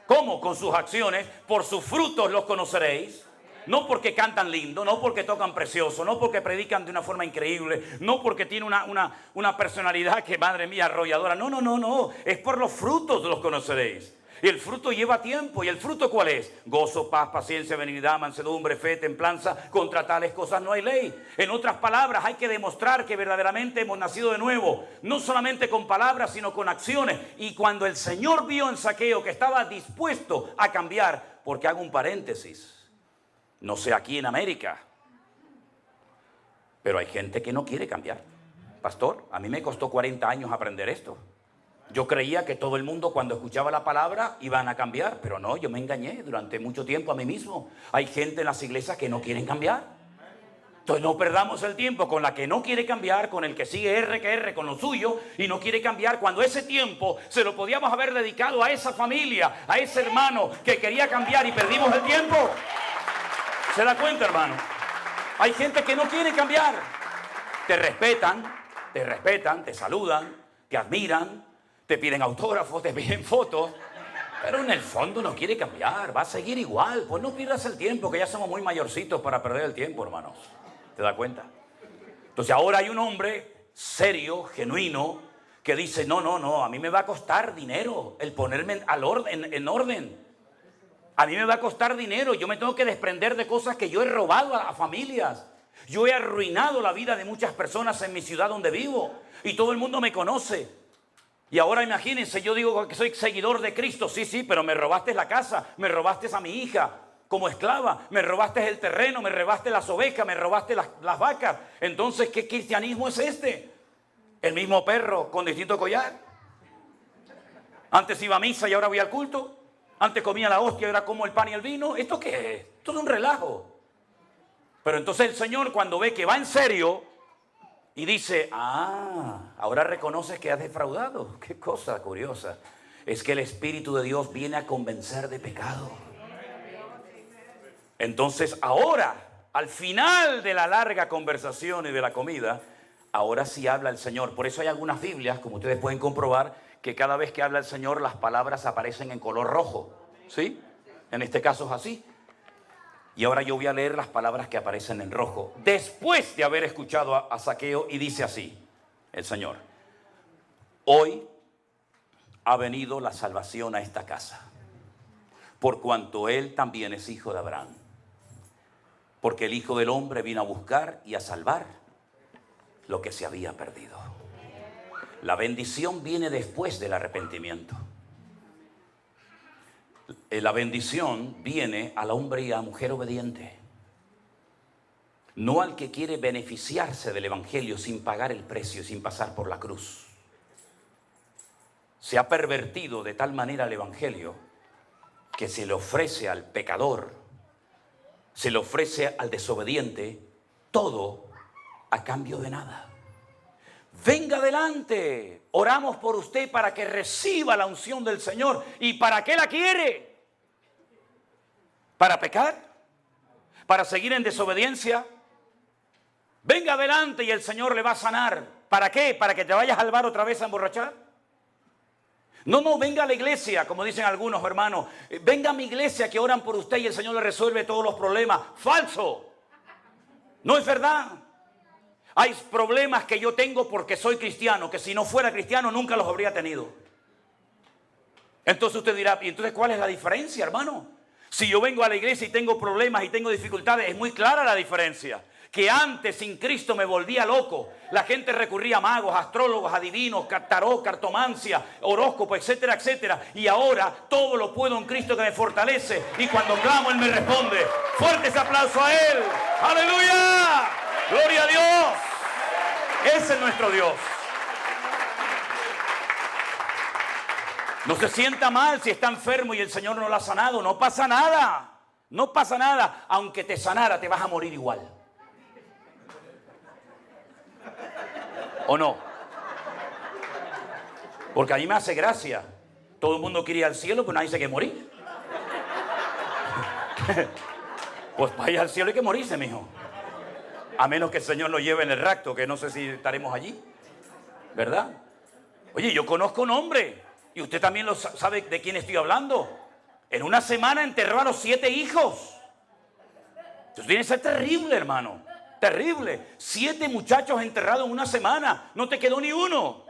¿Cómo? Con sus acciones. Por sus frutos los conoceréis. No porque cantan lindo, no porque tocan precioso, no porque predican de una forma increíble, no porque tiene una personalidad que, madre mía, arrolladora. No. Es por los frutos los conoceréis. Y el fruto lleva tiempo. ¿Y el fruto cuál es? Gozo, paz, paciencia, benignidad, mansedumbre, fe, templanza. Contra tales cosas no hay ley. En otras palabras, hay que demostrar que verdaderamente hemos nacido de nuevo. No solamente con palabras, sino con acciones. Y cuando el Señor vio en Zaqueo que estaba dispuesto a cambiar, porque hago un paréntesis, no sé aquí en América, pero hay gente que no quiere cambiar. Pastor, a mí me costó 40 años aprender esto. Yo creía que todo el mundo cuando escuchaba la palabra iban a cambiar, pero no, yo me engañé durante mucho tiempo a mí mismo. Hay gente en las iglesias que no quieren cambiar. Entonces no perdamos el tiempo con la que no quiere cambiar, con el que sigue R con lo suyo y no quiere cambiar, cuando ese tiempo se lo podíamos haber dedicado a esa familia, a ese hermano que quería cambiar y perdimos el tiempo. ¿Se da cuenta, hermano? Hay gente que no quiere cambiar. Te respetan, te saludan, te admiran, te piden autógrafos, te piden fotos, pero en el fondo no quiere cambiar, va a seguir igual. Pues no pierdas el tiempo, que ya somos muy mayorcitos para perder el tiempo, hermanos. ¿Te das cuenta? Entonces ahora hay un hombre serio, genuino, que dice, no, a mí me va a costar dinero el ponerme en orden. A mí me va a costar dinero, yo me tengo que desprender de cosas que yo he robado a familias. Yo he arruinado la vida de muchas personas en mi ciudad donde vivo y todo el mundo me conoce. Y ahora imagínense, yo digo que soy seguidor de Cristo, sí, pero me robaste la casa, me robaste a mi hija como esclava, me robaste el terreno, me robaste las ovejas, me robaste las vacas. Entonces, ¿qué cristianismo es este? El mismo perro con distinto collar. Antes iba a misa y ahora voy al culto. Antes comía la hostia, ahora como el pan y el vino. ¿Esto qué es? Esto es un relajo. Pero entonces el Señor, cuando ve que va en serio y dice, ahora reconoces que has defraudado. Qué cosa curiosa. Es que el Espíritu de Dios viene a convencer de pecado. Entonces ahora, al final de la larga conversación y de la comida, ahora sí habla el Señor. Por eso hay algunas Biblias, como ustedes pueden comprobar, que cada vez que habla el Señor las palabras aparecen en color rojo. ¿Sí? En este caso es así. Y ahora yo voy a leer las palabras que aparecen en rojo, después de haber escuchado a Zaqueo, y dice así, el Señor: hoy ha venido la salvación a esta casa, por cuanto él también es hijo de Abraham. Porque el Hijo del Hombre vino a buscar y a salvar lo que se había perdido. La bendición viene después del arrepentimiento. La bendición viene al hombre y a la mujer obediente, no al que quiere beneficiarse del Evangelio sin pagar el precio, sin pasar por la cruz. Se ha pervertido de tal manera el Evangelio que se le ofrece al pecador, se le ofrece al desobediente, todo a cambio de nada. Venga adelante, oramos por usted para que reciba la unción del Señor. ¿Y para qué la quiere? ¿Para pecar? ¿Para seguir en desobediencia? Venga adelante y el Señor le va a sanar. ¿Para qué? ¿Para que te vayas al bar otra vez a emborrachar? No, venga a la iglesia, como dicen algunos hermanos. Venga a mi iglesia que oran por usted y el Señor le resuelve todos los problemas. ¡Falso! No es verdad. Hay problemas que yo tengo porque soy cristiano, que si no fuera cristiano nunca los habría tenido. Entonces usted dirá, ¿y entonces cuál es la diferencia, hermano? Si yo vengo a la iglesia y tengo problemas y tengo dificultades, es muy clara la diferencia. Que antes sin Cristo me volvía loco. La gente recurría a magos, astrólogos, adivinos, tarot, cartomancia, horóscopo, etcétera, etcétera. Y ahora todo lo puedo en Cristo que me fortalece. Y cuando clamo, Él me responde. Fuerte ese aplauso a Él. ¡Aleluya! ¡Gloria a Dios! Ese es nuestro Dios. No se sienta mal si está enfermo y el Señor no lo ha sanado. No pasa nada. No pasa nada. Aunque te sanara, te vas a morir igual. ¿O no? Porque a mí me hace gracia. Todo el mundo quiere ir al cielo, pero nadie se quiere morir. Pues para ir al cielo hay que morirse, mijo. A menos que el Señor nos lleve en el rapto, que no sé si estaremos allí. ¿Verdad? Oye, yo conozco un hombre, y usted también lo sabe de quién estoy hablando. En una semana enterró a los 7 hijos. Eso tiene que ser terrible, hermano. Terrible. 7 muchachos enterrados en una semana. No te quedó ni uno.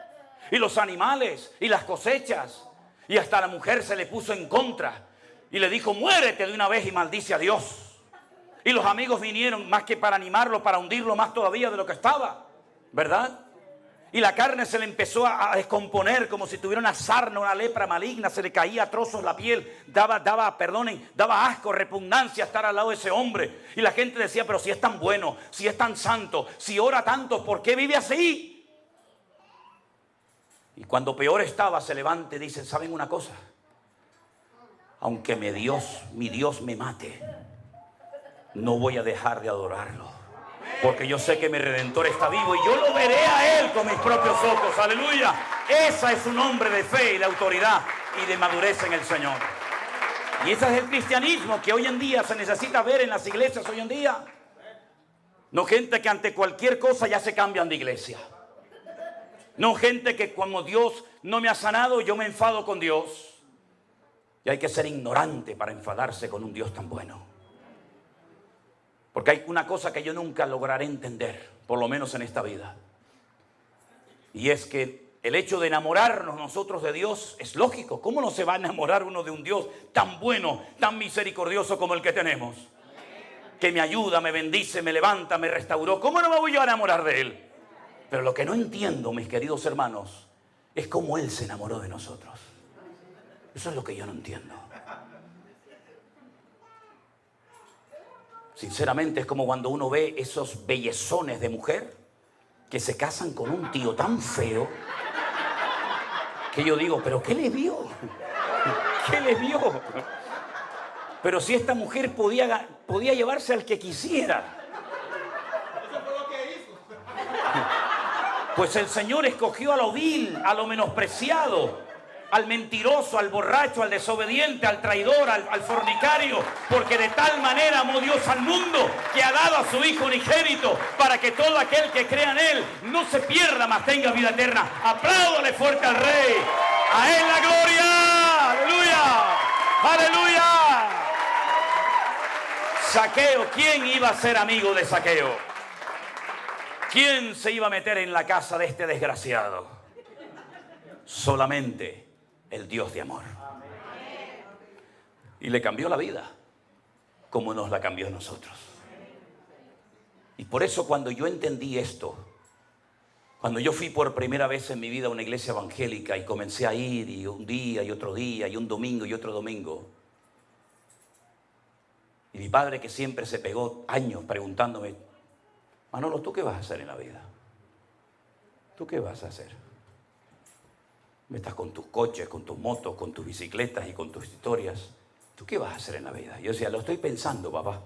Y los animales, y las cosechas. Y hasta la mujer se le puso en contra. Y le dijo, muérete de una vez y maldice a Dios. Y los amigos vinieron más que para animarlo, para hundirlo más todavía de lo que estaba. ¿Verdad? Y la carne se le empezó a descomponer como si tuviera una sarna, una lepra maligna. Se le caía a trozos la piel. Daba asco, repugnancia estar al lado de ese hombre. Y la gente decía, pero si es tan bueno, si es tan santo, si ora tanto, ¿por qué vive así? Y cuando peor estaba, se levanta y dice, ¿saben una cosa? Aunque mi Dios me mate, no voy a dejar de adorarlo. Porque yo sé que mi Redentor está vivo y yo lo veré a Él con mis propios ojos. ¡Aleluya! Esa es un hombre de fe y de autoridad y de madurez en el Señor. Y ese es el cristianismo que hoy en día se necesita ver en las iglesias hoy en día. No gente que ante cualquier cosa ya se cambian de iglesia. No gente que como Dios no me ha sanado, yo me enfado con Dios. Y hay que ser ignorante para enfadarse con un Dios tan bueno. Porque hay una cosa que yo nunca lograré entender, por lo menos en esta vida. Y es que el hecho de enamorarnos nosotros de Dios es lógico. ¿Cómo no se va a enamorar uno de un Dios tan bueno, tan misericordioso como el que tenemos? Que me ayuda, me bendice, me levanta, me restauró. ¿Cómo no me voy yo a enamorar de Él? Pero lo que no entiendo, mis queridos hermanos, es cómo Él se enamoró de nosotros. Eso es lo que yo no entiendo. Sinceramente es como cuando uno ve esos bellezones de mujer que se casan con un tío tan feo que yo digo, ¿pero qué le vio? ¿Qué le vio? Pero si esta mujer podía llevarse al que quisiera. Eso fue lo que hizo. Pues el Señor escogió a lo vil, a lo menospreciado, al mentiroso, al borracho, al desobediente, al traidor, al fornicario, porque de tal manera amó Dios al mundo que ha dado a su Hijo unigénito para que todo aquel que crea en Él no se pierda, mas tenga vida eterna. Apláudale fuerte al Rey. A Él la gloria. Aleluya. Aleluya. Zaqueo, ¿quién iba a ser amigo de Zaqueo? ¿Quién se iba a meter en la casa de este desgraciado? Solamente el Dios de amor. Y le cambió la vida, como nos la cambió a nosotros. Y por eso cuando yo entendí esto, cuando yo fui por primera vez en mi vida a una iglesia evangélica y comencé a ir, y un día y otro día, y un domingo y otro domingo, y mi padre, que siempre se pegó años preguntándome: Manolo, ¿tú qué vas a hacer en la vida? ¿Tú qué vas a hacer? Estás con tus coches, con tus motos, con tus bicicletas y con tus historias. ¿Tú qué vas a hacer en la vida? Yo decía: lo estoy pensando, papá.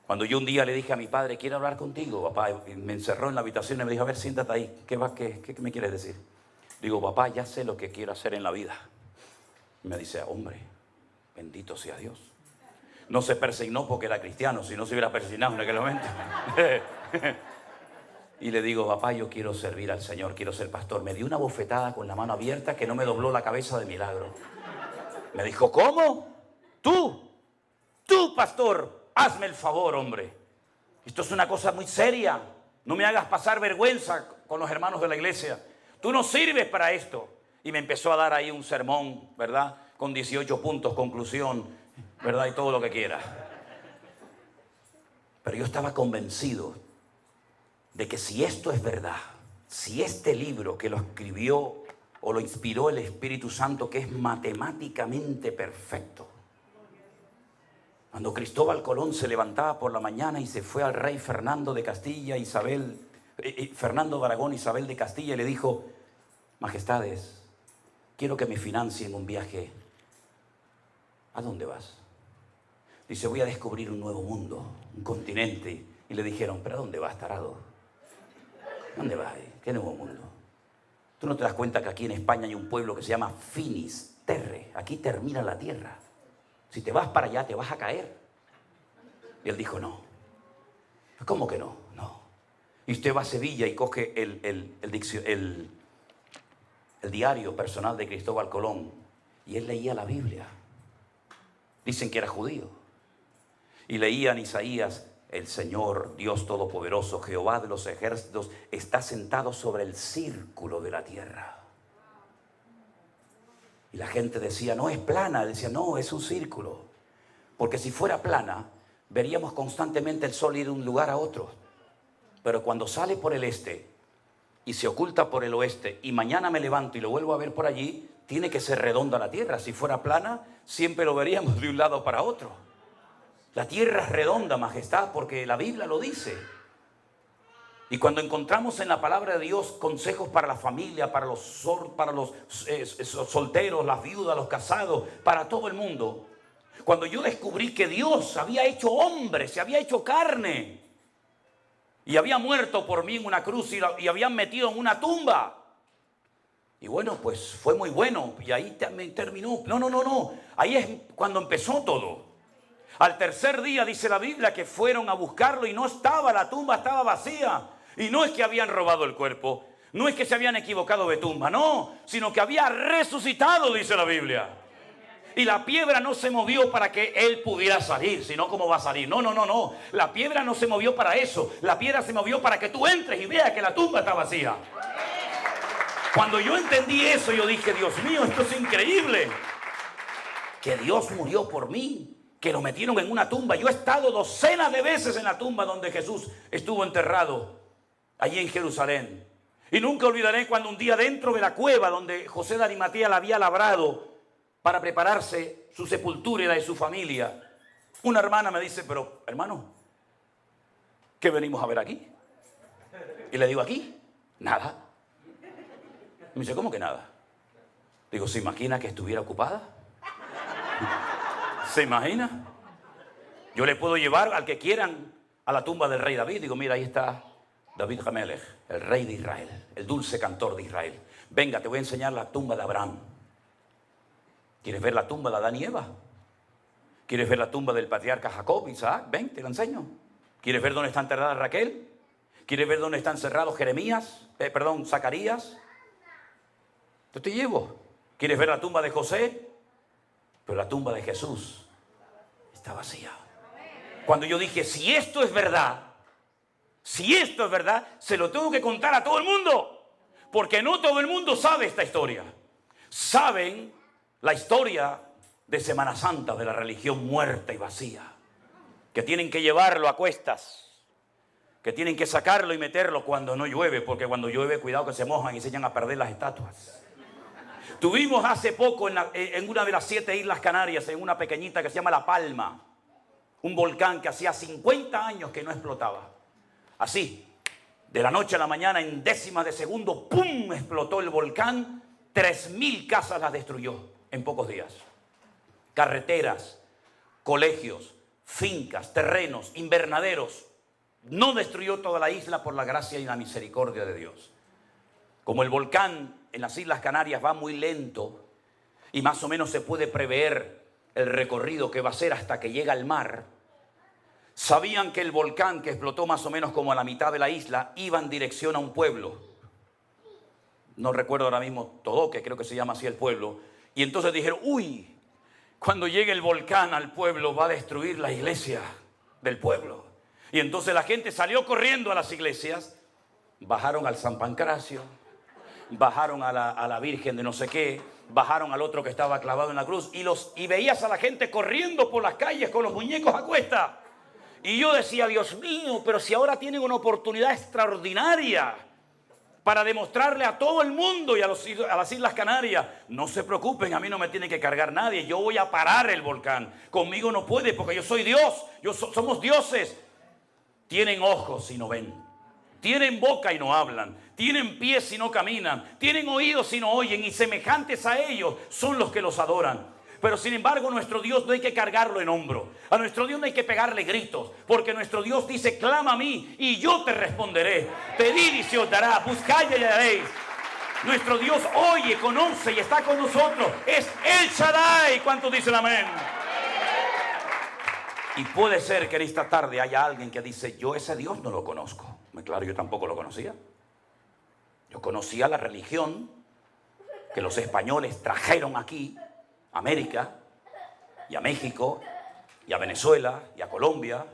Cuando yo un día le dije a mi padre: quiero hablar contigo, papá, y me encerró en la habitación y me dijo: a ver, siéntate ahí. ¿Qué me quieres decir? Digo: papá, ya sé lo que quiero hacer en la vida. Y me dice: hombre, bendito sea Dios. No se persignó porque era cristiano, si no se hubiera persignado en aquel momento. Y le digo: papá, yo quiero servir al Señor, quiero ser pastor. Me dio una bofetada con la mano abierta que no me dobló la cabeza de milagro. Me dijo: ¿cómo? Tú, pastor, hazme el favor, hombre. Esto es una cosa muy seria. No me hagas pasar vergüenza con los hermanos de la iglesia. Tú no sirves para esto. Y me empezó a dar ahí un sermón, ¿verdad? Con 18 puntos, conclusión, ¿verdad? Y todo lo que quiera. Pero yo estaba convencido de que si esto es verdad, si este libro que lo escribió o lo inspiró el Espíritu Santo, que es matemáticamente perfecto, cuando Cristóbal Colón se levantaba por la mañana y se fue al rey Fernando de Castilla, Fernando de Aragón, Isabel de Castilla, y le dijo: majestades, quiero que me financien un viaje. ¿A dónde vas? Dice: voy a descubrir un nuevo mundo, un continente. Y le dijeron: ¿pero a dónde vas, tarado? ¿Dónde vas? ¿Qué nuevo mundo? ¿Tú no te das cuenta que aquí en España hay un pueblo que se llama Finis Terre? Aquí termina la tierra. Si te vas para allá te vas a caer. Y él dijo: no. ¿Cómo que no? No. Y usted va a Sevilla y coge el diario personal de Cristóbal Colón, y él leía la Biblia. Dicen que era judío. Y leían Isaías: el Señor, Dios Todopoderoso, Jehová de los ejércitos, está sentado sobre el círculo de la tierra. Y la gente decía: no es plana. Decía: no, es un círculo. Porque si fuera plana, veríamos constantemente el sol ir de un lugar a otro. Pero cuando sale por el este y se oculta por el oeste, y mañana me levanto y lo vuelvo a ver por allí, tiene que ser redonda la tierra. Si fuera plana, siempre lo veríamos de un lado para otro. La tierra es redonda, majestad, porque la Biblia lo dice. Y cuando encontramos en la palabra de Dios consejos para la familia, para los solteros, las viudas, los casados, para todo el mundo, cuando yo descubrí que Dios había hecho hombre, se había hecho carne, y había muerto por mí en una cruz y habían metido en una tumba. Y bueno, pues fue muy bueno, y ahí terminó. No. Ahí es cuando empezó todo. Al tercer día dice la Biblia que fueron a buscarlo y no estaba, la tumba estaba vacía. Y no es que habían robado el cuerpo, no es que se habían equivocado de tumba, no, sino que había resucitado, dice la Biblia. Y la piedra no se movió para que él pudiera salir, sino cómo va a salir. No. La piedra no se movió para eso. La piedra se movió para que tú entres y veas que la tumba está vacía. Cuando yo entendí eso, yo dije: Dios mío, esto es increíble. Que Dios murió por mí, que lo metieron en una tumba. Yo he estado docenas de veces en la tumba donde Jesús estuvo enterrado, allí en Jerusalén. Y nunca olvidaré cuando un día, dentro de la cueva donde José de Arimatea la había labrado para prepararse su sepultura y la de su familia, una hermana me dice: pero hermano, ¿qué venimos a ver aquí? Y le digo: aquí, nada. Me dice: ¿cómo que nada? Digo, ¿se imagina que estuviera ocupada? ¿Se imagina? Yo le puedo llevar al que quieran a la tumba del rey David. Digo, mira, ahí está David Hamelech, el rey de Israel, el dulce cantor de Israel. Venga, te voy a enseñar la tumba de Abraham. ¿Quieres ver la tumba de Adán y Eva? ¿Quieres ver la tumba del patriarca Jacob, Isaac? Ven, te la enseño. ¿Quieres ver dónde está enterrada Raquel? ¿Quieres ver dónde está encerrado Zacarías? Yo te llevo. ¿Quieres ver la tumba de José? Pero la tumba de Jesús está vacía. Cuando yo dije, si esto es verdad, se lo tengo que contar a todo el mundo. Porque no todo el mundo sabe esta historia. Saben la historia de Semana Santa, de la religión muerta y vacía. Que tienen que llevarlo a cuestas. Que tienen que sacarlo y meterlo cuando no llueve. Porque cuando llueve, cuidado que se mojan y se echan a perder las estatuas. Tuvimos hace poco en una de las 7 islas Canarias, en una pequeñita que se llama La Palma, un volcán que hacía 50 años que no explotaba. Así, de la noche a la mañana, en décimas de segundo, ¡pum!, explotó el volcán. 3.000 casas las destruyó en pocos días. Carreteras, colegios, fincas, terrenos, invernaderos. No destruyó toda la isla por la gracia y la misericordia de Dios. Como el volcán en las Islas Canarias va muy lento y más o menos se puede prever el recorrido que va a ser hasta que llega al mar, sabían que el volcán, que explotó más o menos como a la mitad de la isla, iba en dirección a un pueblo. No recuerdo ahora mismo Todoque, creo que se llama así el pueblo. Y entonces dijeron, uy, cuando llegue el volcán al pueblo va a destruir la iglesia del pueblo. Y entonces la gente salió corriendo a las iglesias, bajaron al San Pancracio, bajaron a la Virgen de no sé qué, bajaron al otro que estaba clavado en la cruz y veías a la gente corriendo por las calles con los muñecos a cuesta. Y yo decía, Dios mío, pero si ahora tienen una oportunidad extraordinaria para demostrarle a todo el mundo y a las Islas Canarias, no se preocupen, a mí no me tiene que cargar nadie, yo voy a parar el volcán, conmigo no puede porque yo soy Dios, somos dioses. Tienen ojos y no ven, tienen boca y no hablan, tienen pies y no caminan, tienen oídos y no oyen, y semejantes a ellos son los que los adoran. Pero sin embargo nuestro Dios no hay que cargarlo en hombro, a nuestro Dios no hay que pegarle gritos, porque nuestro Dios dice, clama a mí y yo te responderé, pedid y se os dará, buscad y hallaréis. Nuestro Dios oye, conoce y está con nosotros, es El Shaddai. ¿Cuántos dicen amén? Y puede ser que en esta tarde haya alguien que dice, yo ese Dios no lo conozco. Claro, yo tampoco lo conocía. Yo conocía la religión que los españoles trajeron aquí, a América, y a México, y a Venezuela, y a Colombia.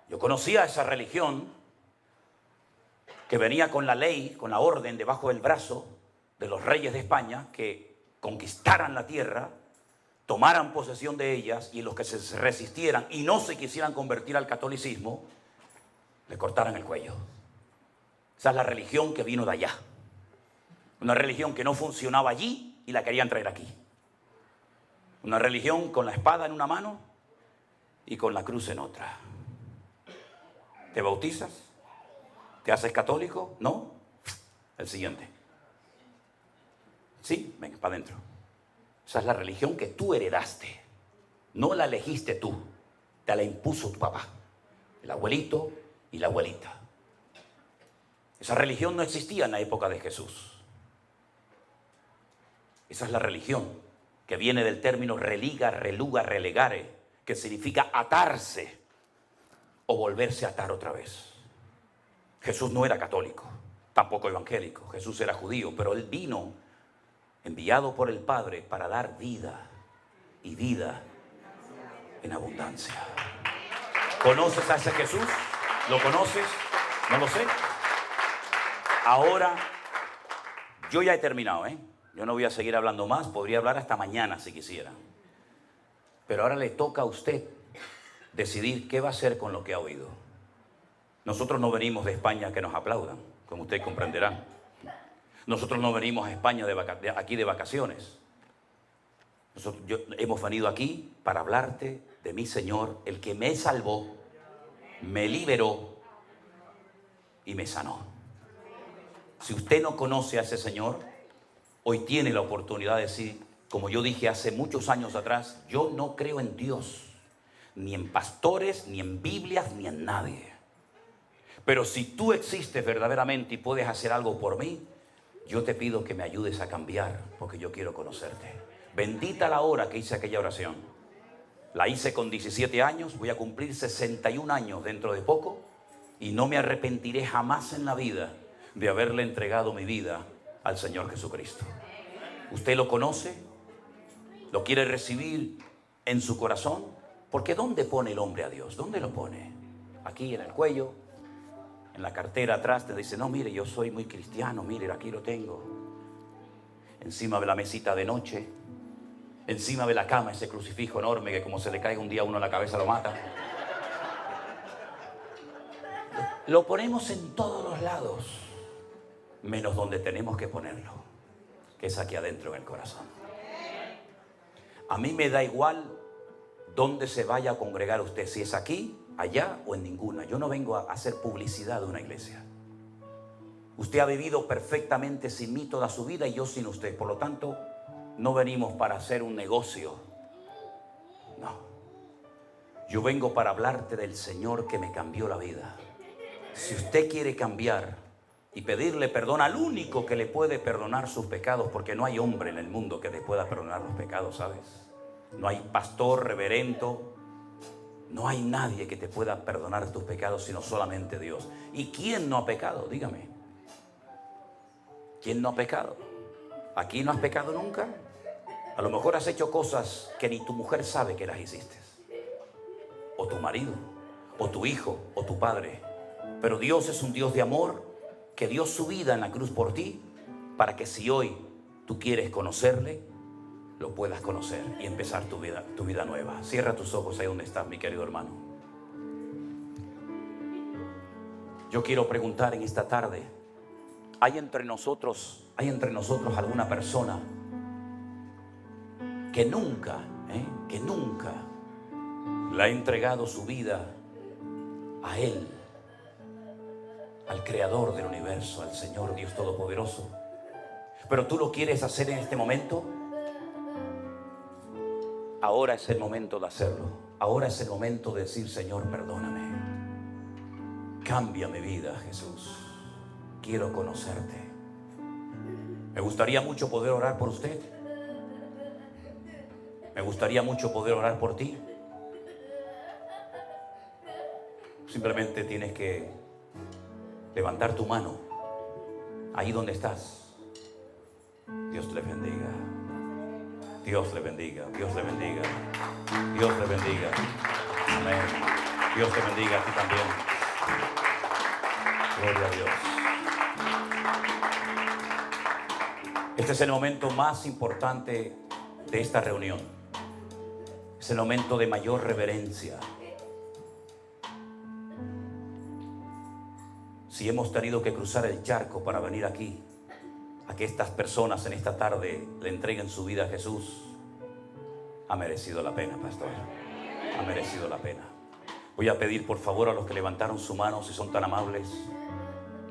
Yo conocía esa religión que venía con la ley, con la orden debajo del brazo de los reyes de España, que conquistaran la tierra, tomaran posesión de ellas, y los que se resistieran y no se quisieran convertir al catolicismo, le cortaran el cuello. Esa es la religión que vino de allá. Una religión que no funcionaba allí y la querían traer aquí. Una religión con la espada en una mano y con la cruz en otra. ¿Te bautizas? ¿Te haces católico? ¿No? El siguiente. Sí, ven, para adentro. Esa es la religión que tú heredaste. No la elegiste tú. Te la impuso tu papá, el abuelito y la abuelita. Esa religión no existía en la época de Jesús. Esa es la religión que viene del término religa, reluga, relegare, que significa atarse o volverse a atar otra vez. Jesús no era católico, tampoco evangélico. Jesús era judío, pero él vino enviado por el Padre para dar vida y vida en abundancia. ¿Conoces a ese Jesús? ¿Lo conoces? No lo sé. Ahora, yo ya he terminado, Yo no voy a seguir hablando más, podría hablar hasta mañana si quisiera. Pero ahora le toca a usted decidir qué va a hacer con lo que ha oído. Nosotros no venimos de España a que nos aplaudan, como usted comprenderá. Nosotros no venimos a España aquí de vacaciones. Hemos venido aquí para hablarte de mi Señor, el que me salvó, me liberó y me sanó. Si usted no conoce a ese Señor, hoy tiene la oportunidad de decir, como yo dije hace muchos años atrás, yo no creo en Dios, ni en pastores, ni en Biblias, ni en nadie. Pero si tú existes verdaderamente y puedes hacer algo por mí, yo te pido que me ayudes a cambiar, porque yo quiero conocerte. Bendita la hora que hice aquella oración. La hice con 17 años, voy a cumplir 61 años dentro de poco, y no me arrepentiré jamás en la vida de haberle entregado mi vida al Señor Jesucristo. ¿Usted lo conoce? ¿Lo quiere recibir en su corazón? Porque ¿dónde pone el hombre a Dios? ¿Dónde lo pone? Aquí en el cuello, en la cartera atrás te dice, no, mire, yo soy muy cristiano, mire, aquí lo tengo. Encima de la mesita de noche, encima de la cama, ese crucifijo enorme que como se le caiga un día a uno en la cabeza lo mata. Lo ponemos en todos los lados, menos donde tenemos que ponerlo, que es aquí adentro en el corazón. A mí me da igual dónde se vaya a congregar usted, si es aquí, allá o en ninguna. Yo no vengo a hacer publicidad de una iglesia. Usted ha vivido perfectamente sin mí toda su vida y yo sin usted. Por lo tanto, no venimos para hacer un negocio. No. Yo vengo para hablarte del Señor que me cambió la vida. Si usted quiere cambiar y pedirle perdón al único que le puede perdonar sus pecados, porque no hay hombre en el mundo que le pueda perdonar los pecados, ¿sabes? No hay pastor, reverendo, no hay nadie que te pueda perdonar tus pecados, sino solamente Dios. ¿Y quién no ha pecado? Dígame. ¿Quién no ha pecado? ¿Aquí no has pecado nunca? A lo mejor has hecho cosas que ni tu mujer sabe que las hiciste. O tu marido, o tu hijo, o tu padre. Pero Dios es un Dios de amor que dio su vida en la cruz por ti, para que si hoy tú quieres conocerle, lo puedas conocer y empezar tu vida nueva. Cierra tus ojos ahí donde estás, mi querido hermano. Yo quiero preguntar en esta tarde, ¿hay entre nosotros alguna persona que nunca le ha entregado su vida a Él, al Creador del universo, al Señor Dios Todopoderoso? Pero tú lo quieres hacer en este momento. Ahora es el momento de hacerlo. Ahora es el momento de decir, Señor, perdóname. Cambia mi vida, Jesús. Quiero conocerte. Me gustaría mucho poder orar por usted. Me gustaría mucho poder orar por ti. Simplemente tienes que levantar tu mano ahí donde estás. Dios le bendiga. Dios le bendiga. Dios le bendiga. Dios le bendiga. Amén. Dios te bendiga a ti también. Gloria a Dios. Este es el momento más importante de esta reunión. Es el momento de mayor reverencia. Si hemos tenido que cruzar el charco para venir aquí, a que estas personas en esta tarde le entreguen su vida a Jesús, ha merecido la pena, pastor. Ha merecido la pena. Voy a pedir por favor a los que levantaron su mano, si son tan amables,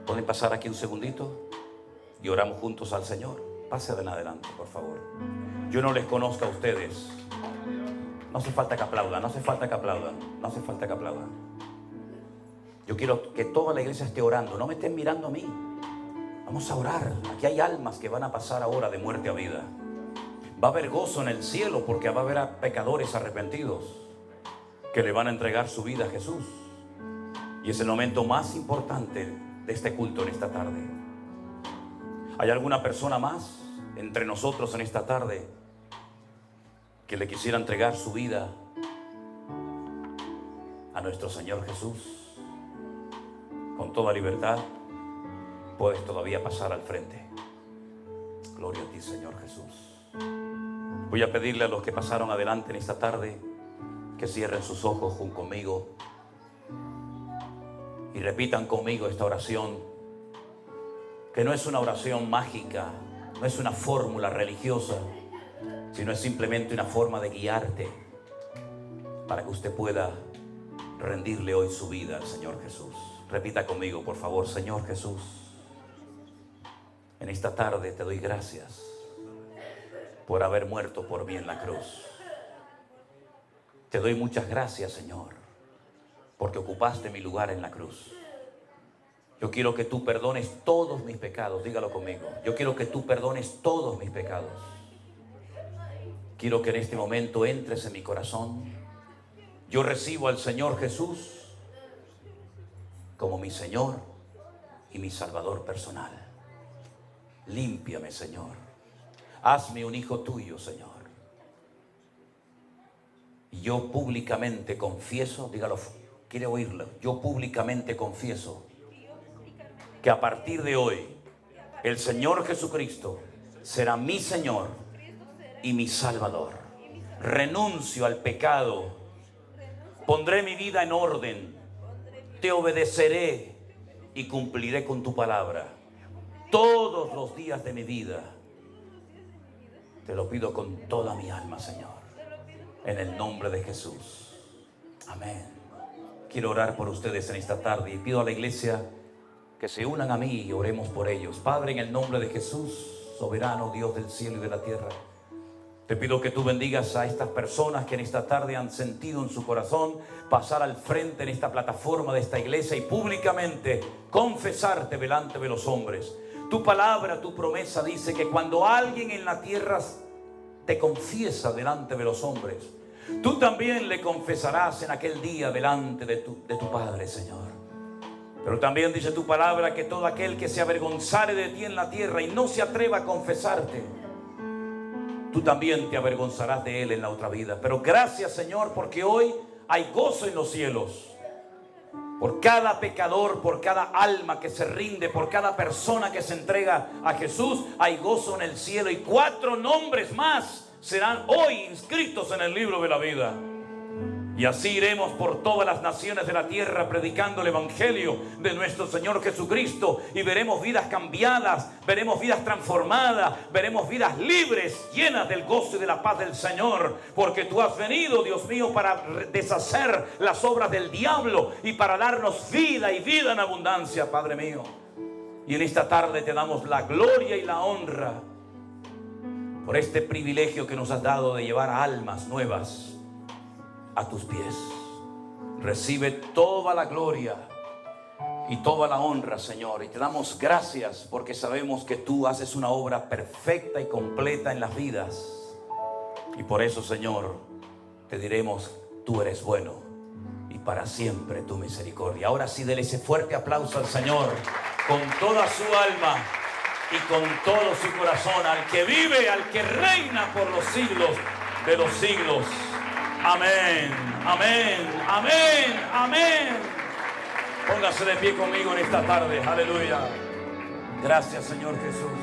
¿pueden pasar aquí un segundito? Y oramos juntos al Señor. Pase en adelante, por favor. Yo no les conozco a ustedes. No hace falta que aplaudan, no hace falta que aplaudan, no hace falta que aplaudan. Yo quiero que toda la iglesia esté orando. No me estén mirando a mí. Vamos a orar. Aquí hay almas que van a pasar ahora de muerte a vida. Va a haber gozo en el cielo porque va a haber a pecadores arrepentidos que le van a entregar su vida a Jesús. Y es el momento más importante de este culto en esta tarde. ¿Hay alguna persona más entre nosotros en esta tarde que le quisiera entregar su vida a nuestro Señor Jesús? Con toda libertad puedes todavía pasar al frente. Gloria a ti, Señor Jesús. Voy a pedirle a los que pasaron adelante en esta tarde que cierren sus ojos junto conmigo y repitan conmigo esta oración, que no es una oración mágica, no es una fórmula religiosa, sino es simplemente una forma de guiarte para que usted pueda rendirle hoy su vida al Señor Jesús. Repita conmigo, por favor. Señor Jesús, en esta tarde te doy gracias por haber muerto por mí en la cruz. Te doy muchas gracias, Señor, porque ocupaste mi lugar en la cruz. Yo quiero que tú perdones todos mis pecados. Dígalo conmigo. Yo quiero que tú perdones todos mis pecados. Quiero que en este momento entres en mi corazón. Yo recibo al Señor Jesús como mi Señor y mi Salvador personal. Límpiame, Señor. Hazme un hijo tuyo, Señor. Y yo públicamente confieso, dígalo, quiere oírlo. Yo públicamente confieso que a partir de hoy el Señor Jesucristo será mi Señor y mi Salvador. Renuncio al pecado, pondré mi vida en orden, te obedeceré y cumpliré con tu palabra todos los días de mi vida. Te lo pido con toda mi alma, Señor, en el nombre de Jesús. Amén. Quiero orar por ustedes en esta tarde y pido a la iglesia que se unan a mí y oremos por ellos. Padre, en el nombre de Jesús, soberano Dios del cielo y de la tierra, te pido que tú bendigas a estas personas que en esta tarde han sentido en su corazón pasar al frente en esta plataforma de esta iglesia y públicamente confesarte delante de los hombres. Tu palabra, tu promesa dice que cuando alguien en la tierra te confiesa delante de los hombres, tú también le confesarás en aquel día delante de tu Padre, Señor. Pero también dice tu palabra que todo aquel que se avergonzare de ti en la tierra y no se atreva a confesarte, tú también te avergonzarás de él en la otra vida. Pero gracias, Señor, porque hoy hay gozo en los cielos. Por cada pecador, por cada alma que se rinde, por cada persona que se entrega a Jesús, hay gozo en el cielo. Y 4 nombres más serán hoy inscritos en el libro de la vida. Y así iremos por todas las naciones de la tierra predicando el evangelio de nuestro Señor Jesucristo. Y veremos vidas cambiadas, veremos vidas transformadas, veremos vidas libres, llenas del gozo y de la paz del Señor. Porque tú has venido, Dios mío, para deshacer las obras del diablo y para darnos vida y vida en abundancia, Padre mío. Y en esta tarde te damos la gloria y la honra por este privilegio que nos has dado de llevar a almas nuevas a tus pies. Recibe toda la gloria y toda la honra, Señor, y te damos gracias porque sabemos que tú haces una obra perfecta y completa en las vidas, y por eso, Señor, te diremos: tú eres bueno y para siempre tu misericordia. Ahora sí, dele ese fuerte aplauso al Señor con toda su alma y con todo su corazón, al que vive, al que reina por los siglos de los siglos. Amén, amén, amén, amén. Póngase de pie conmigo en esta tarde. Aleluya. Gracias, Señor Jesús.